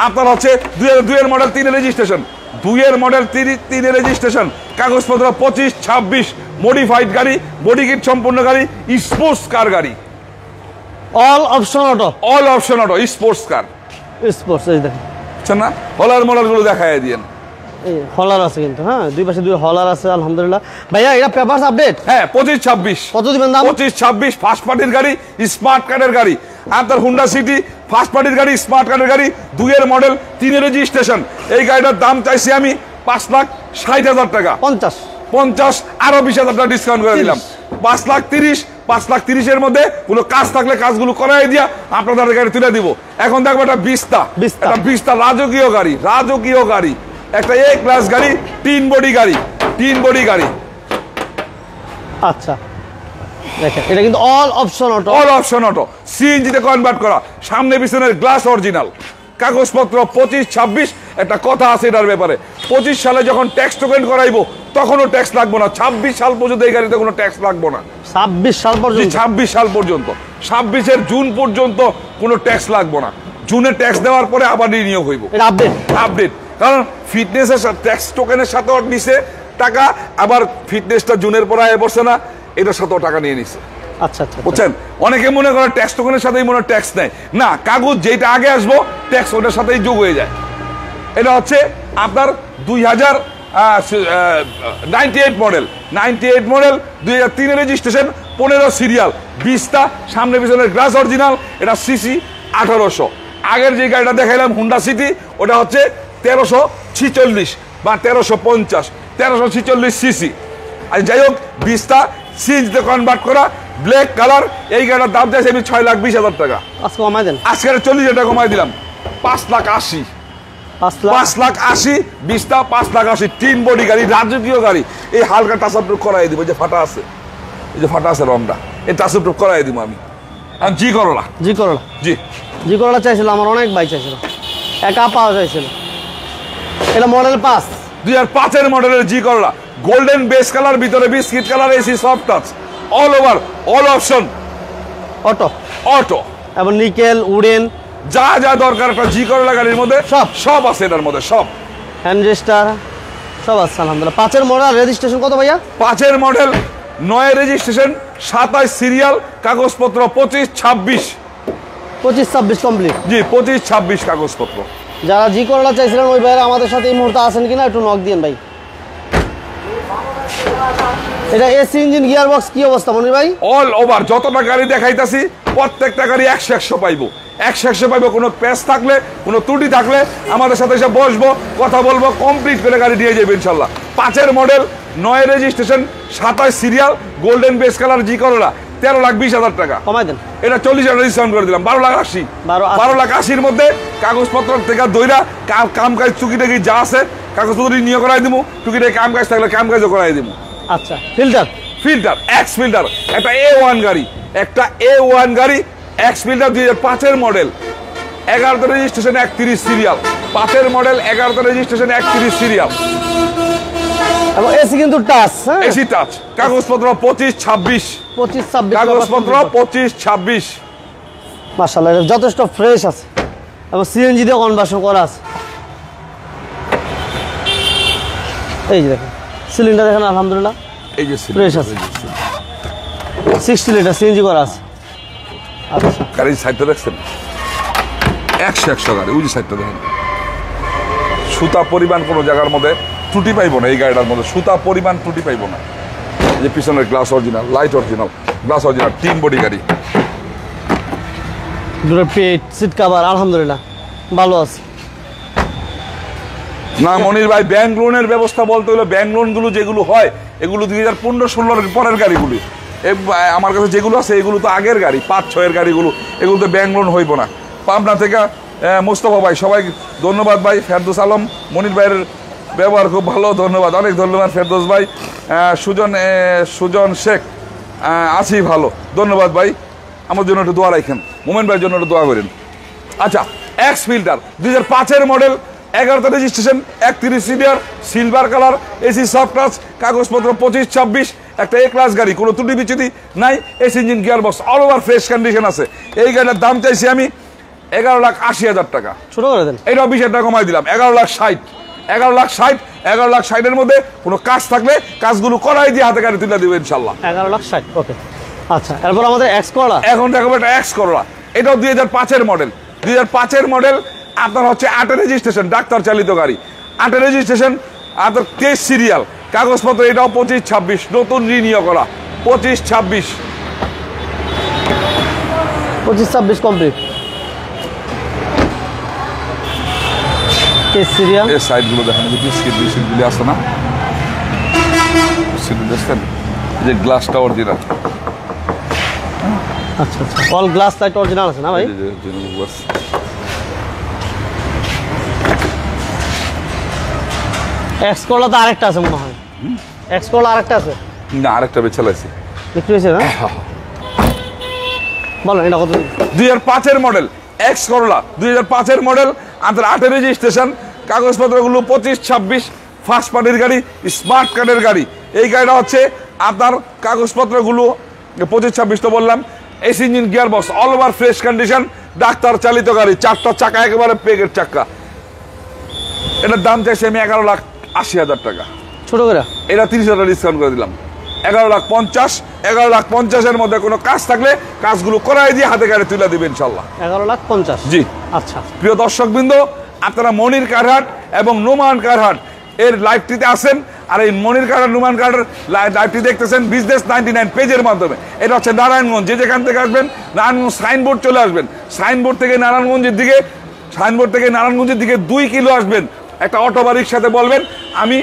আপনার হচ্ছে 2002-এর মডেল, 3-এর রেজিস্ট্রেশন, 2-এর মডেল, 3-এর রেজিস্ট্রেশন, কাগজপত্র 25-26, মডিফাইড গাড়ি, বডি কিট সম্পূর্ণ গাড়ি, স্পোর্টস কার গাড়ি, all option auto sports car. Sports, এই দেখেন বুঝছেন না? হলার মডেলগুলো দেখাই দিয়েন। এই হলার আছে কিন্তু, হ্যাঁ দুই পাশে দুই হলার আছে আলহামদুলিল্লাহ। ভাইয়া এটা পেপারস আপডেট? হ্যাঁ 25-26। কত দিবেন দাম? 25-26 ফার্স্ট পার্টির গাড়ি, স্মার্ট কার্ডের গাড়ি। আপনার হুন্ডা সিটি ফার্স্ট পার্টির গাড়ি, স্মার্ট কার্ডের গাড়ি, 2-এর মডেল, 3-এর রেজিস্ট্রেশন। এই গাড়িটার দাম চাইছি আমি 5,60,000 টাকা। 50 আরো 20,000 টাকা ডিসকাউন্ট করে দিলাম, 5,30,000 মধ্যে কোনো কাজ থাকলে কাজগুলো করাই দিয়া আপনাদের গাড়ি তুলে দিব। এখন দেখবো একটা বিস্তা রাজকীয় গাড়ি, একটা এ ক্লাস গাড়ি, 3 বডি গাড়ি। আচ্ছা দেখেন, এটা কিন্তু অল অপশন অটো, সিএনজিতে কনভার্ট করা, সামনে পিছনের গ্লাস অরিজিনাল, কাগজপত্র 25-26। একটা কথা আছে এটার ব্যাপারে, 25 সালে যখন ট্যাক্স টোকেন করাইবো তখনও ট্যাক্স লাগবে না। 26 সাল পর্যন্ত এই গাড়িতে কোনো ট্যাক্স লাগবে না। 26 সাল পর্যন্ত, 26-এর জুন পর্যন্ত কোনো ট্যাক্স লাগবে না। জুনে ট্যাক্স দেওয়ার পরে আবার রিনিয়োগ হইব, এটা আপডেট। কারণ ফিটনেসের ট্যাক্স টোকেনের সাথে নিছে টাকা, আবার ফিটনেসটা জুনের পরে আয় পড়ছে না, এটার সাথেও টাকা নিয়ে নিছে। আচ্ছা বুঝছেন? অনেকে মনে করে ট্যাক্স টোকেনের সাথেই মনে ট্যাক্স নেয় না, কাগজ যেটা আগে আসবো ট্যাক্স ওটার সাথেই যোগ হয়ে যায়। এটা হচ্ছে আপনার 98 মডেল, 2003-এর রেজিস্ট্রেশন, 15 সিরিয়াল, 20টা সামনে পিছনের গ্লাস অরিজিনাল। এটা সিসি 1800। আগের যে গাড়িটা দেখাইলাম হুন্ডা সিটি, ওটা হচ্ছে 1346 বা 1346 সিসি। আর যাই হোক, 20টা সিএনজিতে কনভার্ট করা, ব্ল্যাক কালার। এই গাড়িটার দাম চাইছি আমি 6,20,000 টাকা। আজকে কমাই দেন, আজকে 40,000 টাকা কমাই দিলাম, 5,80,000। 5,80,000, 20টা 5,80,000, 3 বডি গাড়ি, রাজকীয় গাড়ি। এই হালকা টাচ আপ করাই দিব, যে ফাটা আছে, এই যে ফাটা আছে রংটা, এই টাচ আপ করাই দিব আমি। জি করলা চাইছিল, আমার অনেক বাইক চাইছিল, একা পাওয়া চাইছিল। এটা মডেল 5, 2005-এর মডেলের জি করলা, গোল্ডেন বেস কালার, ভিতরে biscuit colour, AC soft touch, all over, all option auto এবং নিকেল উডেন যা দরকার একটা জি করলা গাড়ির মধ্যে সব আছে। এটার মধ্যে সব হ্যান্ড রেজিস্টার সব আছে আলহামদুলিল্লাহ। 5-এর মডেল, রেজিস্ট্রেশন কত ভাইয়া? 5-এর মডেল, 9-এর রেজিস্ট্রেশন, 27 সিরিয়াল, কাগজপত্র 25-26 কমপ্লিট। জি 25-26 কাগজপত্র। যারা জি করলা চাইছিলেন ওই ভাইরা আমাদের সাথে এই মুহূর্তে আছেন কিনা একটু নক দিন ভাই। এটা এসি ইঞ্জিন, গিয়ার বক্স কি অবস্থা মনির ভাই? অল ওভার যতটা গাড়ি দেখাইতাছি প্রত্যেকটা গাড়ি 100 পাইবো, 100 পাইবো। কোনো প্যাচ থাকলে, কোনো ত্রুটি থাকলে আমাদের সাথে এসে বসবো, কথা বলবো, কমপ্লিট করে গাড়ি দিয়ে যাবে ইনশাল্লাহ। 5-এর মডেল, 9-এর registration, 27 serial, golden base colour জি করলা, 13,20,000 টাকা। কমাই দেন, এটা 40,000 ডিসকাউন্ট করে দিলাম, 12,80,000। 12,80,000 মধ্যে কাগজপত্র থেকে দইরা কাম কাজ টুকিটাকি যা আছে কাগজপত্র নিয়ে করাই দিব, টুকিটাকি কাম কাজ থাকলে কাম কাজও করাই দিব। আচ্ছা ফিল্টার এক্স ফিল্টার, একটা A1 গাড়ি, এক্স ফিল্টার 2005-এর মডেল, 11তে রেজিস্ট্রেশন, 31 সিরিয়াল। 5-এর মডেল, 11তে রেজিস্ট্রেশন, 31 সিরিয়াল। এবং এসি কিন্তু টাচ, এসি টাচ, কাগজপত্র 25-26 কাগজপত্র 25-26। মাশাআল্লাহ যথেষ্ট ফ্রেশ আছে এবং সিএনজি দিয়ে কনভার্সন করা আছে। এই যে দেখেন সিলিন্ডার দেখেন আলহামদুলিল্লাহ, এই যে ফ্রেশ আছে, 60 লিটার সিএনজি করা আছে। আচ্ছা গাড়ির সাইডটা দেখছেন, 100 গাড়ি, ওই যে সাইডটা দেখেন, সুতা পরিমাণ কোনো জায়গার মধ্যে ত্রুটি পাইব না। এই গাড়িটার মধ্যে সুতা পরিমাণ ত্রুটি পাইব না। যে পিছনের glass original, light original, glass original, 3 body গাড়ি, দুটো পেট সিট কভার আলহামদুলিল্লাহ ভালো আছে। না মনির ভাই, ব্যাংক লোনের ব্যবস্থা বলতে হলে ব্যাংক লোনগুলো যেগুলো হয় এগুলো 2015-16 পরের গাড়িগুলি। আমার কাছে যেগুলো আছে এগুলো তো আগের গাড়ি, 5-6-এর গাড়িগুলো, এগুলো তো ব্যাংক লোন হইব না। পাবনা থেকে মোস্তফা ভাই, সবাই ধন্যবাদ ভাই, ফেরদৌস আলম, মনির ভাইয়ের ব্যবহার খুব ভালো, ধন্যবাদ, অনেক ধন্যবাদ ফেরদৌস ভাই। সুজন শেখ, আছি ভালো, ধন্যবাদ ভাই। আমার জন্য একটু দোয়া রাখেন, মোমেন ভাইয়ের জন্য একটু দোয়া করেন। আচ্ছা, এক্স ফিল্টার 2005-এর মডেল, 11টা registration, 31 serial, silver colour, AC soft touch, কাগজপত্র 25-26, একটা এ ক্লাস গাড়ি, কোনো ত্রুটি বিচ্যুতি নাই, AC engine gear box all over fresh condition আছে। এই গাড়িটার দাম চাইছি আমি 11,80,000 টাকা। ছোট করে দেন, এটাও 20,000 টাকা কমাই দিলাম, 11,60,000 মধ্যে কোনো কাজ থাকলে কাজগুলো করাই দিয়ে হাতে গাড়ি তুলে দেবো ইনশাল্লাহ। 11,60,000, ওকে। আচ্ছা, এরপর আমাদের এক্স করলা। এখন দেখাবো একটা এক্স করলা, এটাও 2005-এর মডেল। 2005-এর মডেল, আপনার হচ্ছে 8 রেজিস্ট্রেশন, ডাক্তার চালিত গাড়ি, 8 রেজিস্ট্রেশন, আপনার 23 সিরিয়াল, কাগজপত্র এটাও 25-26, নতুন রিনিউ করা, 25-26 কমপ্লিট। সিরিয়াল, এই সাইডগুলো দেখেন, সিটগুলি আছে না, সিট দেখছেন, যে গ্লাসটা অরিজিনাল। আচ্ছা আচ্ছা, অল গ্লাস লাইট অরিজিনাল আছে না ভাই? এক্স করলা তো আরেকটা আছে মনে হয়, এক্স করলা আরেকটা আছে না, আরেকটা বেচালাইছি, বিক্রি হয়েছে না? বলেন এটা কত? 2005-এর মডেল এক্স করলা, 2005-এর মডেল, আপনার 8 রেজিস্ট্রেশন, কাগজপত্রগুলো 25-26, ফার্স্ট পার্টির গাড়ি, স্মার্ট কার্ডের গাড়ি। এই গাড়িটা হচ্ছে আপনার কাগজপত্রগুলো 25-26 তো বললাম, AC engine gear box all over fresh condition, doctor চালিত গাড়ি, 4টা চাকা একেবারে পেগের চাকা। এটার দাম চাইছি আমি 11,80,000 টাকা। ছোট করে এটা 30,000 ডিসকাউন্ট করে দিলাম, 11,50,000 মধ্যে কোনো কাজ থাকলে কাজগুলো করাই দিয়ে হাতে গাড়ি তুলে দিবেন ইনশাল্লাহ। 11,50,000, জি। আচ্ছা, প্রিয় দর্শকবৃন্দ, আপনারা মনির কারহাট এবং নোমান কারহাট এর লাইভটিতে আসেন, আর এই মনির কারহাট নোমান কারহাটের লাইভটি দেখতেছেন বিজনেস 99 পেজের মাধ্যমে। এটা হচ্ছে নারায়ণগঞ্জ, যে যেখান থেকে আসবেন নারায়ণগঞ্জ সাইনবোর্ড চলে আসবেন, সাইনবোর্ড থেকে নারায়ণগঞ্জের দিকে 2 কিলো আসবেন, একটা অটো বা রিক্সাতে বলবেন আমি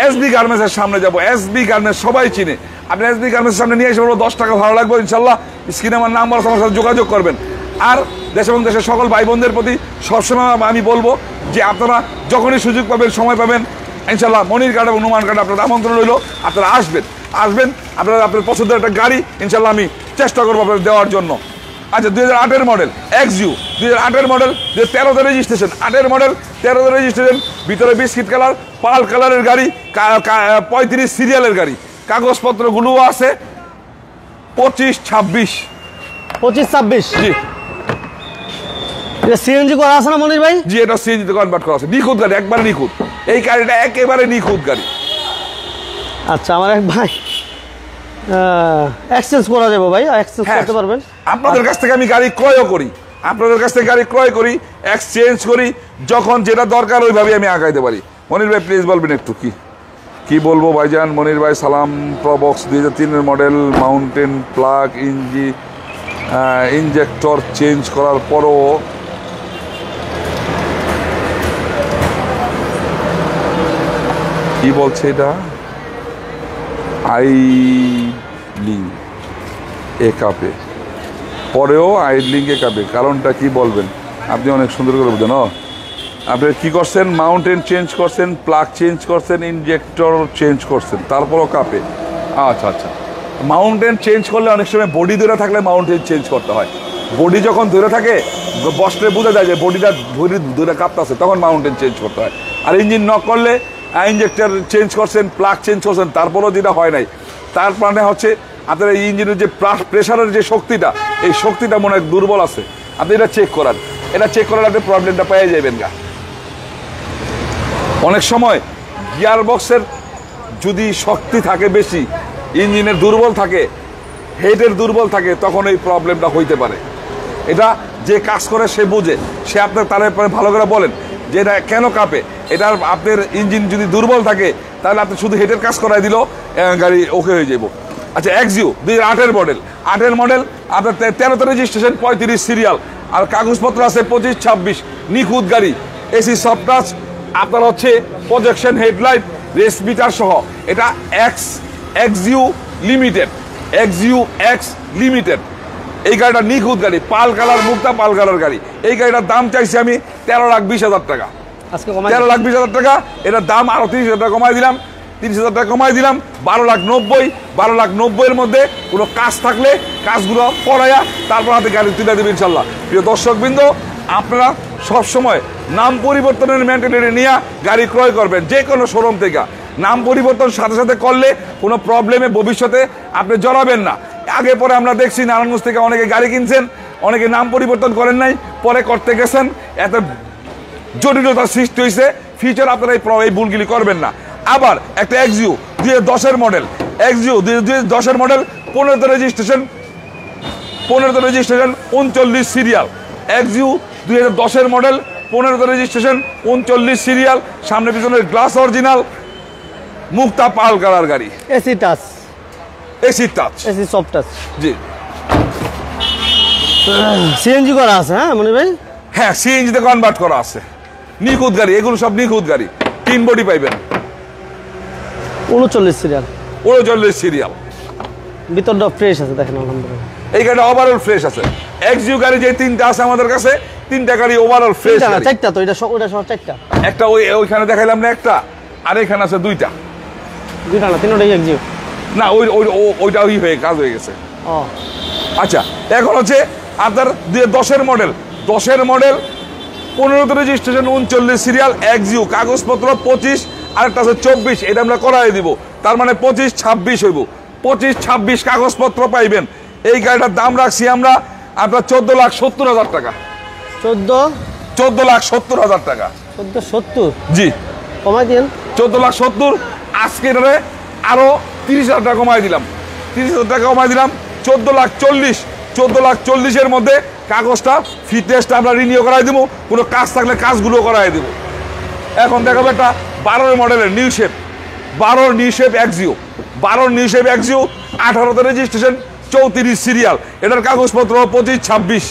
এসবি গার্মেন্টসের সামনে যাব। এসবি গার্মেন্টস সবাই চিনে, আপনি এসবি গার্মেন্টসের সামনে নিয়ে এসে বলবো 10 টাকা ভাড়া লাগবে ইনশাল্লাহ, স্ক্রিনে আমার নাম্বার আছে, আমার সাথে যোগাযোগ করবেন। আর দেশ এবং দেশের সকল ভাই বোনদের প্রতি সবসময় আমি বলবো যে আপনারা যখনই সুযোগ পাবেন, সময় পাবেন, ইনশাল্লাহ মনির কার্ড এবং নোমান কার্ড আপনাদের আমন্ত্রণ রইল, আপনারা আসবেন আপনারা আপনার পছন্দের একটা গাড়ি ইনশাল্লাহ আমি চেষ্টা করবো আপনাদের দেওয়ার জন্য। আচ্ছা, 2008-এর মডেল এক্সইউ, 2008-এর মডেল, 13তে রেজিস্ট্রেশন, 8-এর মডেল, 13তে রেজিস্ট্রেশন, ভিতরে বিস্কিট কালার, পাল কালারের গাড়ি, 35 সিরিয়ালের গাড়ি, কাগজপত্রগুলোও আছে 25-26। জি। এটা সিএনজি করা আছে না মনির ভাই? জি, এটা সিএনজিতে কনভার্ট করা আছে, নিখুঁত গাড়ি, একবারে নিখুঁত, এই গাড়িটা একেবারে নিখুঁত গাড়ি। আচ্ছা, আমার এক ভাই এক্সচেঞ্জ করা যাবে ভাই, এক্সচেঞ্জ করতে পারবেন? আপনাদের কাছ থেকে আমি গাড়ি ক্রয় করি, এক্সচেঞ্জ করি, যখন যেটা দরকার ওইভাবে আমি আগাইতে পারি। মনির ভাই প্লিজ বলবেন একটু কি বলবো ভাইজান। মনির ভাই সালাম, প্রবক্স 2003-এর model, mountain plug injector change করার পরও কি বলছে এটা, আইডলিং এ কাপে, পরেও আইডলিং এ কাপে, কারণটা কি বলবেন? আপনি অনেক সুন্দর করে বুঝেন। আপনি কি করছেন? মাউন্টেন চেঞ্জ করছেন, প্লাগ চেঞ্জ করছেন, ইনজেক্টর চেঞ্জ করছেন, তারপরও কাপে। আচ্ছা আচ্ছা, মাউন্টেন চেঞ্জ করলে অনেক সময় বডি ধরে থাকলে মাউন্টেন চেঞ্জ করতে হয়। বডি যখন ধরে থাকে বসলে বোঝা যায় যে বডিটা ধরে কাঁপতেছে, তখন মাউন্টেন চেঞ্জ করতে হয়। আর ইঞ্জিন নক করলে ইনজেক্টর চেঞ্জ করছেন, প্লাগ চেঞ্জ করছেন, তারপরও যেটা হয় নাই, তার মানে হচ্ছে আপনার এই ইঞ্জিনের যে প্রেশারের যে শক্তিটা, এই শক্তিটা মনে হয় দুর্বল আছে। আপনি এটা চেক করার আপনি প্রবলেমটা পেয়ে যাবেন গা। অনেক সময় গিয়ার বক্সের যদি শক্তি থাকে বেশি, ইঞ্জিনের দুর্বল থাকে, হেডের দুর্বল থাকে, তখন এই প্রবলেমটা হইতে পারে। এটা যে কাজ করে সে বুঝে, সে আপনার তার ভালো করে বলেন যে এটা কেন কাঁপে। এটার আপনার ইঞ্জিন যদি দুর্বল থাকে তাহলে আপনি শুধু হেডের কাজ করাই দিলেও গাড়ি ওকে হয়ে যাব। আচ্ছা, এক্সইউ 2008-এর মডেল, 8-এর মডেল, আপনার 13তে রেজিস্ট্রেশন, 35 সিরিয়াল, আর কাগজপত্র আছে 25-26, নিখুঁত গাড়ি, এসি সফট টাচ, আপনার হচ্ছে প্রজেকশন হেডলাইট, রেস মিটার সহ। এটা এক্সইউ লিমিটেড, এই গাড়িটা নিখুঁত গাড়ি, পাল কালার, মুক্তা পাল কালার গাড়ি। এই গাড়িটার দাম চাইছি আমি 13,20,000 টাকা। আজকে কমাই 13,20,000 টাকা। এটার দাম আরো 30,000 টাকা কমাই দিলাম, 30,000 টাকা কমাই দিলাম। 12,90,000 এর মধ্যে কোনো কাজ থাকলে কাজগুলো করাইয়া তারপর হাতে গাড়ি তুলে দেবে ইনশাল্লাহ। প্রিয় দর্শকবৃন্দ, আপনারা সবসময় নাম পরিবর্তনের মেন্টালিটি নিয়ে গাড়ি ক্রয় করবেন যে কোনো শোরুম থেকে। নাম পরিবর্তন সাথে সাথে করলে কোনো প্রবলেমে ভবিষ্যতে আপনি জড়াবেন না। আগে পরে আমরা দেখছি নারায়ণগঞ্জ থেকে অনেকে গাড়ি কিনছেন, অনেকে নাম পরিবর্তন করেন নাই, পরে করতে গেছেন, এত জটিলতার সৃষ্টি হয়েছে। ফিউচার আপনারা এই ভুলগুলি করবেন না। আবার একটা এক্সিও 2010-এর মডেল, এক্সিও 2010-এর মডেল, 15তে রেজিস্ট্রেশন, 39 সিরিয়াল। এক্সিও 2010-এর মডেল, 15তে রেজিস্ট্রেশন, 39 সিরিয়াল। সামনে পিছনের গ্লাস অরিজিনাল, মুক্তা পাল কালার গাড়ি, AC touch, AC touch, AC soft touch. জি সিএনজি করা আছে, হ্যাঁ মনির ভাই? হ্যাঁ, সিএনজিতে কনভার্ট করা আছে। নিখুঁত গাড়ি, এগুলো সব নিখুঁত গাড়ি। 3 বডি পাইবেন, 39 সিরিয়াল, 39 সিরিয়াল। ভিতরটা ফ্রেশ আছে দেখেন আলহামদুলিল্লাহ। এই গাড়িটা ওভারঅল ফ্রেশ আছে। এক্সিও গাড়ি যে 3টা আছে আমাদের কাছে, 3টা গাড়ি ওভারঅল ফ্রেশ। চারটা তো, এটা ওটা সহ চারটা। একটা ওইখানে দেখাইলাম না একটা, আর এখানে আছে 2টা। দুইটা না, তিনটাই এক্সিও না, ওইটা হয়ে কাজ হয়ে গেছে। ও আচ্ছা, এখন হচ্ছে আপনার 10-এর মডেল, 10-এর মডেল, 15তে রেজিস্ট্রেশন, 39 সিরিয়াল, এক্সিও, কাগজপত্র 25, আরেকটা আছে 24। এটা আমরা করাই দিব, তার মানে 25-26 হইব। 25-26 কাগজপত্র পাইবেন। এই গাড়িটার দাম রাখছি আমরা আপনার 14,70,000 টাকা। 14,70,000 টাকা। 1470 জি, কমাই দিন। 14,70,000। আজকে এটারে আরো 30,000 টাকা কমাই দিলাম, 30,000 টাকা কমাই দিলাম। 14,40,000, 14,40,000-এর মধ্যে কাগজটা ফিটনেসটা আমরা রিনিউ করাই দেবো, কোনো কাজ থাকলে কাজগুলো করাই দেবো। এখন দেখাবো একটা 12 মডেলের new shape, 12 new shape Axio, 12 new shape Axio, 18তে রেজিস্ট্রেশন, 34 সিরিয়াল। এটার কাগজপত্র 25-26,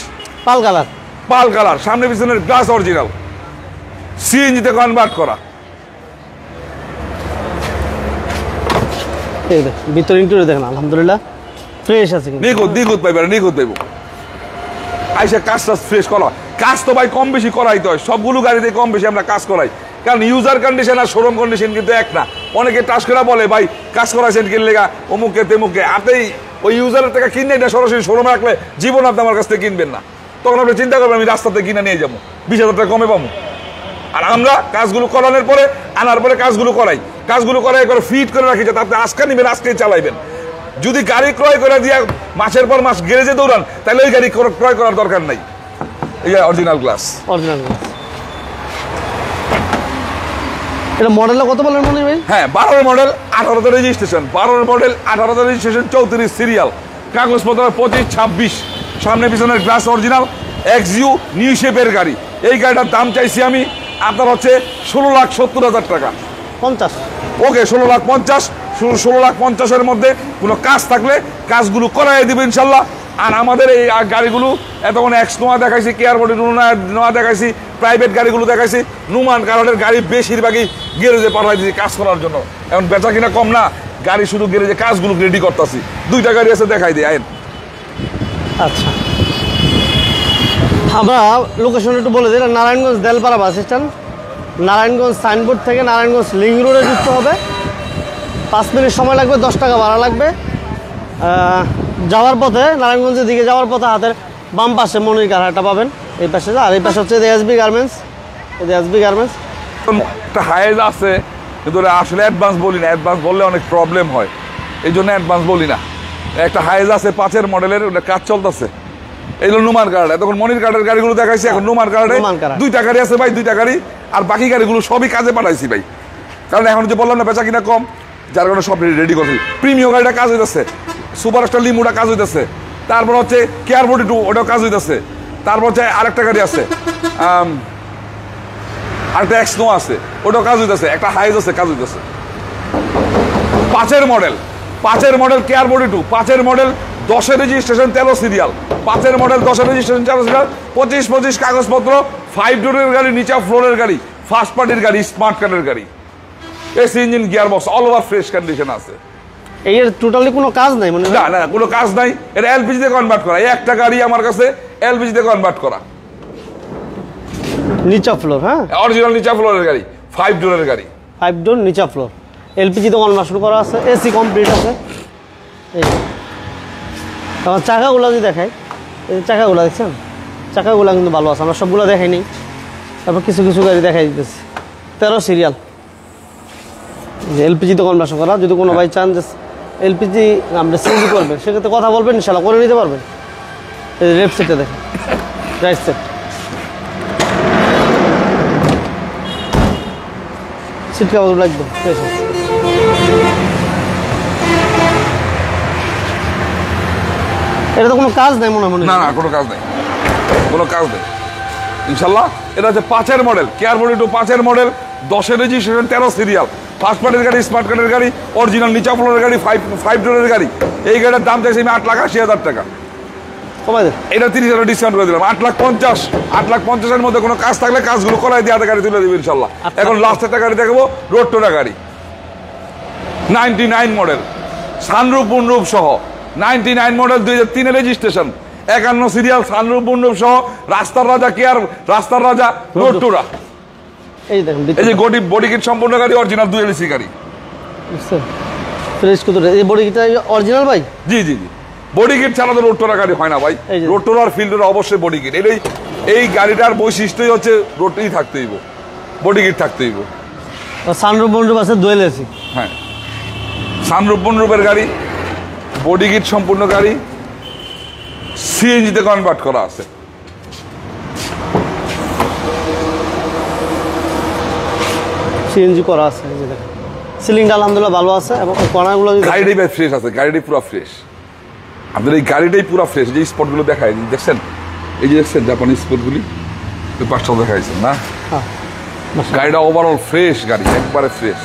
পাল কালার, পাল কালার, সামনে পিছনের গ্লাস অরিজিনাল, সিএনজিতে কনভার্ট করা। এই দেখ ভিতর ইন্টেরিয়র দেখেন আলহামদুলিল্লাহ ফ্রেশ আছে কিন্তু। নিখুঁত পাইবে, নিখুঁত পাইব। আইসা কাজটা ফ্রেশ করা, কাজ তো ভাই কম বেশি করাইতে হয়, সবগুলো গাড়িতে কম বেশি আমরা কাজ করাই, কারণ ইউজার কন্ডিশন আর শোরুম কন্ডিশন কিন্তু এক না। অনেকে টাচ করে বলে ভাই কাজ করাইছেন কিনলে গা অমুকে তেমুকে, আপনি ওই ইউজারের টাকা কিনে এটা সরাসরি শোরুমে রাখলে জীবন আপনি আমার কাছ থেকে কিনবেন না। তখন আপনি চিন্তা করবেন আমি রাস্তাতে কিনে নিয়ে যাবো, 20,000 টাকা কমে পাবো। আর আমরা কাজগুলো করানোর পরে আনার পরে কাজগুলো করাই করে ফিট করে রাখি, যাতে আপনি আজকে নেবেন আজকেই চালাইবেন। যদি গাড়ি ক্রয় করে দিয়ে মাসের পর মাস গ্যারেজে দৌড়ান, তাহলে ওই গাড়ি ক্রয় করার দরকার নাই। এই অরিজিনাল গ্লাস, অরিজিনাল গ্লাস। এটা মডেলটা কত বলেন মনির ভাই? হ্যাঁ 12 মডেল, 18তে রেজিস্ট্রেশন, 12 মডেল, 18তে রেজিস্ট্রেশন, 34 সিরিয়াল, কাগজপত্র 25-26, সামনে পিছনের গ্লাস অরিজিনাল, এক্সিও নিউ শেপের গাড়ি। এই গাড়িটার দাম চাইছি আমি আপনার হচ্ছে 16,70,000 টাকা। 50, ওকে 16,50,000, 16,50,000-এর মধ্যে কোনো কাজ থাকলে কাজগুলো করাই দিবে ইনশাল্লাহ। আর আমাদের এই গাড়িগুলো এতক্ষণ এক্স নোয়া দেখাইছি, কেয়ার বডি নোয়া দেখাইছি, প্রাইভেট গাড়িগুলো দেখাইছি, নুমান কালারের গাড়ি বেশিরভাগই গ্যারেজে পাঠাই দিয়েছি কাজ করার জন্য। এখন বেচা কিনা কম না, গাড়ি শুধু গ্যারেজে কাজগুলো রেডি করতেছি। 2টা গাড়ি আছে, দেখাই দিই আইন। আচ্ছা আমরা লোকেশন একটু বলে দিই, Narayanganj Delpara bus stand, Narayanganj signboard থেকে নারায়ণগঞ্জ লিঙ্ক রোডে যুক্ত হবে। 5 মিনিট সময় লাগবে, 10 টাকা ভাড়া লাগবে। যাওয়ার পথে নারায়ণগঞ্জের দিকে যাওয়ার পথে হাতের বাম পাশে মনির কারহাটা পাবেন, এই পাশে। আর এই পাশে হচ্ছে এসবি গার্মেন্টস, এসবি গার্মেন্টস। একটা হাইজ আছে কিন্তু আসলে অ্যাডভান্স বলি না, অ্যাডভান্স বললে অনেক প্রবলেম হয়, এই জন্য অ্যাডভান্স বলি না। একটা হাইজ আছে 5-এর মডেলের, ওটা কাজ চলতেছে। এই হলো নুমান কার্ড। তখন মনির কার্ডের গাড়িগুলো দেখাইছি, এখন নুমান কার্ডে 2টা গাড়ি আছে ভাই, 2টা গাড়ি। আর বাকি গাড়িগুলো সবই কাজে পাঠাইছি ভাই, কারণ এখন যে বললাম না বেচা কিনা কম, যার কারণে সব রেডি করছি। প্রিমিয়াম গাড়িটা কাজ হইতেছে, সুপারস্টার লিমুটা কাজ হইতেছে, তারপর হচ্ছে কেয়ার 42 ওটাও কাজ হইতেছে, তারপর হচ্ছে আরেকটা গাড়ি আছে, আরেকটা এক্স নো আছে, ওটাও কাজ হইতেছে, একটা হাইজ আছে কাজ হইতেছে। 5-এর মডেল কেয়ার 42, 5-এর মডেল, 10-এর রেজিস্ট্রেশন, 13 সিরিয়াল, 5-এর মডেল, 10-এর রেজিস্ট্রেশন, 13 সিরিয়াল, 25-25 কাগজপত্র, 5 ডোরের গাড়ি, নিচা ফ্লোরের গাড়ি, ফার্স্ট পার্টির গাড়ি, স্মার্ট কার্ডের গাড়ি, AC engine, gear box, all over fresh condition আছে। এর টোটালি কোনো কাজ নাই মনে হয়? না কোনো কাজ নাই, এটা এলপিজিতে কনভার্ট করা। এই একটা গাড়ি আমার কাছে এলপিজিতে কনভার্ট করা। নিচা ফ্লোর, হ্যাঁ অরিজিনাল নিচা ফ্লোরের গাড়ি, 5 ডোরের গাড়ি, 5 ডোর নিচা ফ্লোর, এলপিজি তো কনভার্সন করা আছে, এসি কমপ্লিট আছে। এই আমার চাকাগুলো যদি দেখাই, এই চাকাগুলো দেখছেন, চাকাগুলো কিন্তু ভালো আছে, আমরা সবগুলো দেখাই নি, তারপর কিছু কিছু গাড়ি দেখাই দিতেছি। 13 সিরিয়াল, এলপিজি তো কনভার্সন করা। যদি কোনো ভাই চান যে এলপিজি আমরা সিএনজি করবেন, সেক্ষেত্রে কথা বলবেন, ইনশাল্লাহ করে নিতে পারবেন। এই লেফট সাইডটা দেখেন, রাইট সাইড, সিট কাভারগুলো একদম ফ্রেশ আছে। এটা তো কোনো কাজ নাই মনে হয়। না না, কোনো কাজ নেই, কোনো কাজ নেই ইনশাল্লাহ। এটা হচ্ছে 5-এর মডেল, কেয়ার 5-এর মডেল, 10-এর রেজিস্ট্রেশন, 13 সিরিয়াল, ফার্স্ট পার্টির গাড়ি, স্মার্ট কার্ডের গাড়ি, অরিজিনাল নিচা ফ্লোরের গাড়ি, 5 ডোরের গাড়ি। এই গাড়ির দাম চাইছি আমি 8,80,000 টাকা। কমাই দেন, এটা 30,000 ডিসকাউন্ট করে দিলাম, 8,50,000-8,50,000-এর মধ্যে কোনো কাজ থাকলে কাজগুলো করাই দিয়ে গাড়ি তুলে দেবে ইনশাল্লাহ। এখন লাস্ট একটা গাড়ি দেখবো, রোড টোরা গাড়ি, 99 মডেল, সানরুফ মুনরুফ সহ, 99 model, 2003 registration, 51 serial, sunroof moonroof সহ, রাস্তার রাজা কেয়ার, রাস্তার রাজা রোড টোরা। এই দেখেন, এই যে বডি কিট সম্পূর্ণ গাড়ি, অরিজিনাল 2 এলসি গাড়ি, বুঝছেন ফ্রেশ কত। এই বডি কিটটা অরিজিনাল ভাই? জি জি জি, বডি কিট ছাড়া তো রোড টোরা গাড়ি হয় না ভাই। এই যে। রোড টোরা আর ফিল্ড টোরা অবশ্যই বডি কিট। এই গাড়িটার বৈশিষ্ট্যই হচ্ছে রোডই থাকতে হইব, বডি কিট থাকতে হইব। সানরুফ মনরুফ আছে, দুয়েল এসি। হ্যাঁ, সানরুফ মুনরুফের গাড়ি, বডি কিট সম্পূর্ণ গাড়ি, সিএনজিতে কনভার্ট করা আছে। সিএনজি করা আছে, এই যে দেখেন সিলিংটা আলহামদুলিল্লাহ ভালো আছে, এবং কর্নারগুলো যদি গাড়িটাই ভাই ফ্রেশ আছে, গাড়িটাই পুরো ফ্রেশ। আপনাদের এই গাড়িটাই পুরো ফ্রেশ। যে স্পটগুলো দেখায় দেখছেন, এই যে দেখছেন জাপানি স্পটগুলি, ওই পাঁচটাও দেখাইছেন না? হ্যাঁ, গাড়িটা ওভারঅল ফ্রেশ গাড়ি, একবারে fresh.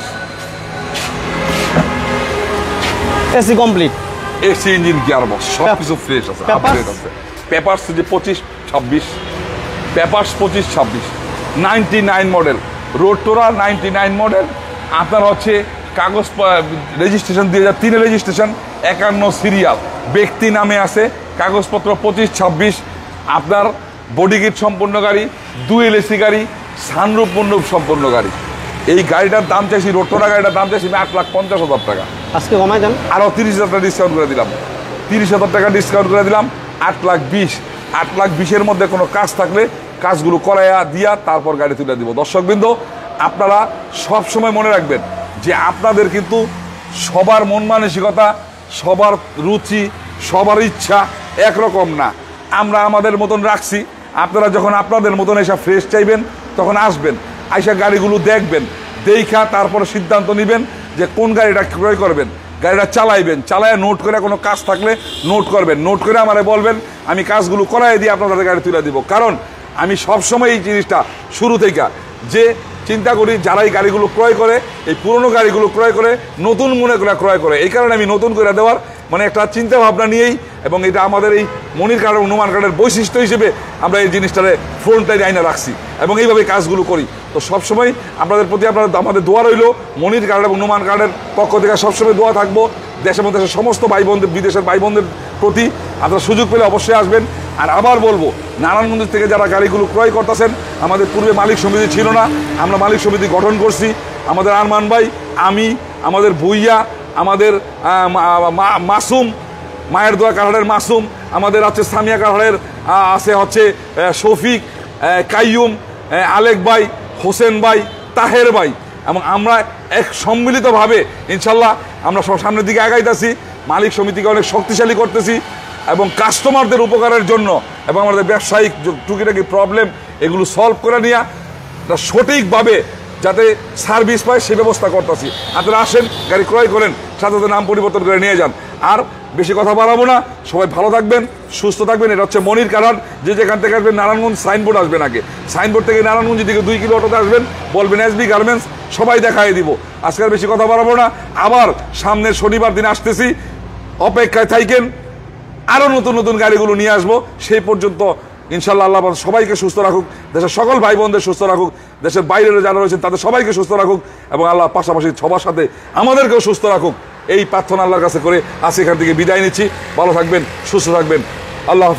AC complete, AC engine, gear box সব কিছু ফ্রেশ আছে, আপডেট আছে। পেপারস যে 25-26, পেপারস 25-26, 99 মডেল, রোড টোরা 99 মডেল। আপনার হচ্ছে কাগজ রেজিস্ট্রেশন 2003 রেজিস্ট্রেশন, 51 সিরিয়াল, ব্যক্তি নামে আছে, কাগজপত্র 25-26। আপনার বডি কিট সম্পূর্ণ গাড়ি, 2 এলসি গাড়ি, সানরুফ মুনরুফ সম্পূর্ণ গাড়ি। এই গাড়িটার দাম চাইছি, রোড টোরা গাড়িটার দাম চাইছি 8,50,000 টাকা। আজকে কমাই দেন, আরও 30,000 টাকা ডিসকাউন্ট করে দিলাম, 30,000 টাকা ডিসকাউন্ট করে দিলাম, 8,20,000। 8,20,000-এর মধ্যে কোনো কাজ থাকলে কাজগুলো করাইয়া দিয়া তারপর গাড়ি তুলে দিব। দর্শকবৃন্দ, আপনারা সব সময় মনে রাখবেন যে আপনাদের কিন্তু সবার মন মানসিকতা, সবার রুচি, সবার ইচ্ছা একরকম না। আমরা আমাদের মতন রাখছি, আপনারা যখন আপনাদের মতন এসে ফ্রেশ চাইবেন তখন আসবেন, আইসা গাড়িগুলো দেখবেন, দেখা তারপরে সিদ্ধান্ত নেবেন যে কোন গাড়িটা ক্রয় করবেন। গাড়িটা চালাইবেন, চালায় নোট করে কোনো কাজ থাকলে নোট করবেন, নোট করে আমারে বলবেন, আমি কাজগুলো করাই দিয়ে আপনাদের গাড়ি তুলে দিব। কারণ আমি সবসময় এই জিনিসটা শুরু থেকে যে চিন্তা করি, যারা এই গাড়িগুলো ক্রয় করে, এই পুরনো গাড়িগুলো ক্রয় করে নতুন মনে করে ক্রয় করে, এই কারণে আমি নতুন করে দেওয়ার মানে একটা চিন্তা ভাবনা নিয়েই, এবং এটা আমাদের এই মনির কার্ড এবং নুমান কার্ডের বৈশিষ্ট্য হিসেবে আমরা এই জিনিসটারে ফ্রন্ট লাইনে আইনা রাখছি এবং এইভাবে কাজগুলো করি। তো সবসময় আপনাদের প্রতি আমাদের দোয়া রইল, মনির কার্ড এবং নুমান কার্ডের পক্ষ থেকে সবসময় দোয়া থাকবো দেশের মধ্যে সমস্ত ভাই বোনদের, বিদেশের ভাই বোনদের প্রতি। আপনারা সুযোগ পেলে অবশ্যই আসবেন। আর আবার বলবো, নারায়ণগঞ্জ থেকে যারা গাড়িগুলো ক্রয় করতেছেন, আমাদের পূর্বে মালিক সমিতি ছিল না, আমরা মালিক সমিতি গঠন করছি। আমাদের আরমান ভাই, আমি, আমাদের ভুইয়া, আমাদের মাসুম, মায়ের দোয়া কারহারের মাসুম, আমাদের আছে সামিয়া কারহারের আছে হচ্ছে শফিক, কাইয়ুম, আলেক ভাই, হোসেন ভাই, তাহের ভাই, এবং আমরা এক সম্মিলিতভাবে ইনশাল্লাহ আমরা সব সামনের দিকে আগাইতেছি। মালিক সমিতিকে অনেক শক্তিশালী করতেছি এবং কাস্টমারদের উপকারের জন্য এবং আমাদের ব্যবসায়িক টুকিটাকি প্রবলেম এগুলো সলভ করে নিয়ে সঠিকভাবে যাতে সার্ভিস পায় সে ব্যবস্থা করতেছি। আপনারা আসেন, গাড়ি ক্রয় করেন, সাথে সাথে নাম পরিবর্তন করে নিয়ে যান। আর বেশি কথা বাড়াবো না, সবাই ভালো থাকবেন, সুস্থ থাকবেন। এটা হচ্ছে মনির কারহাট। যে যেখান থেকে আসবেন, নারায়ণগঞ্জ সাইনবোর্ড আসবেন আগে, সাইনবোর্ড থেকে নারায়ণগঞ্জ দিকে 2 কিলো অটোতে আসবেন, বলবেন এসবি গার্মেন্টস, সবাই দেখাই দিব। আজকের বেশি কথা বাড়াবো না, আবার সামনের শনিবার দিন আসতেছি, অপেক্ষায় থাকেন, আরও নতুন নতুন গাড়িগুলো নিয়ে আসবো। সেই পর্যন্ত ইনশাল্লাহ আল্লাহ সবাইকে সুস্থ রাখুক, দেশের সকল ভাই বোনদের সুস্থ রাখুক, দেশের বাইরের যারা রয়েছেন তাদের সবাইকে সুস্থ রাখুক, এবং আল্লাহ পাশাপাশি সবার সাথে আমাদেরকেও সুস্থ রাখুক। এই প্রার্থনা আল্লাহর কাছে করে আজ এখান থেকে বিদায় নিচ্ছি। ভালো থাকবেন, সুস্থ থাকবেন, আল্লাহ।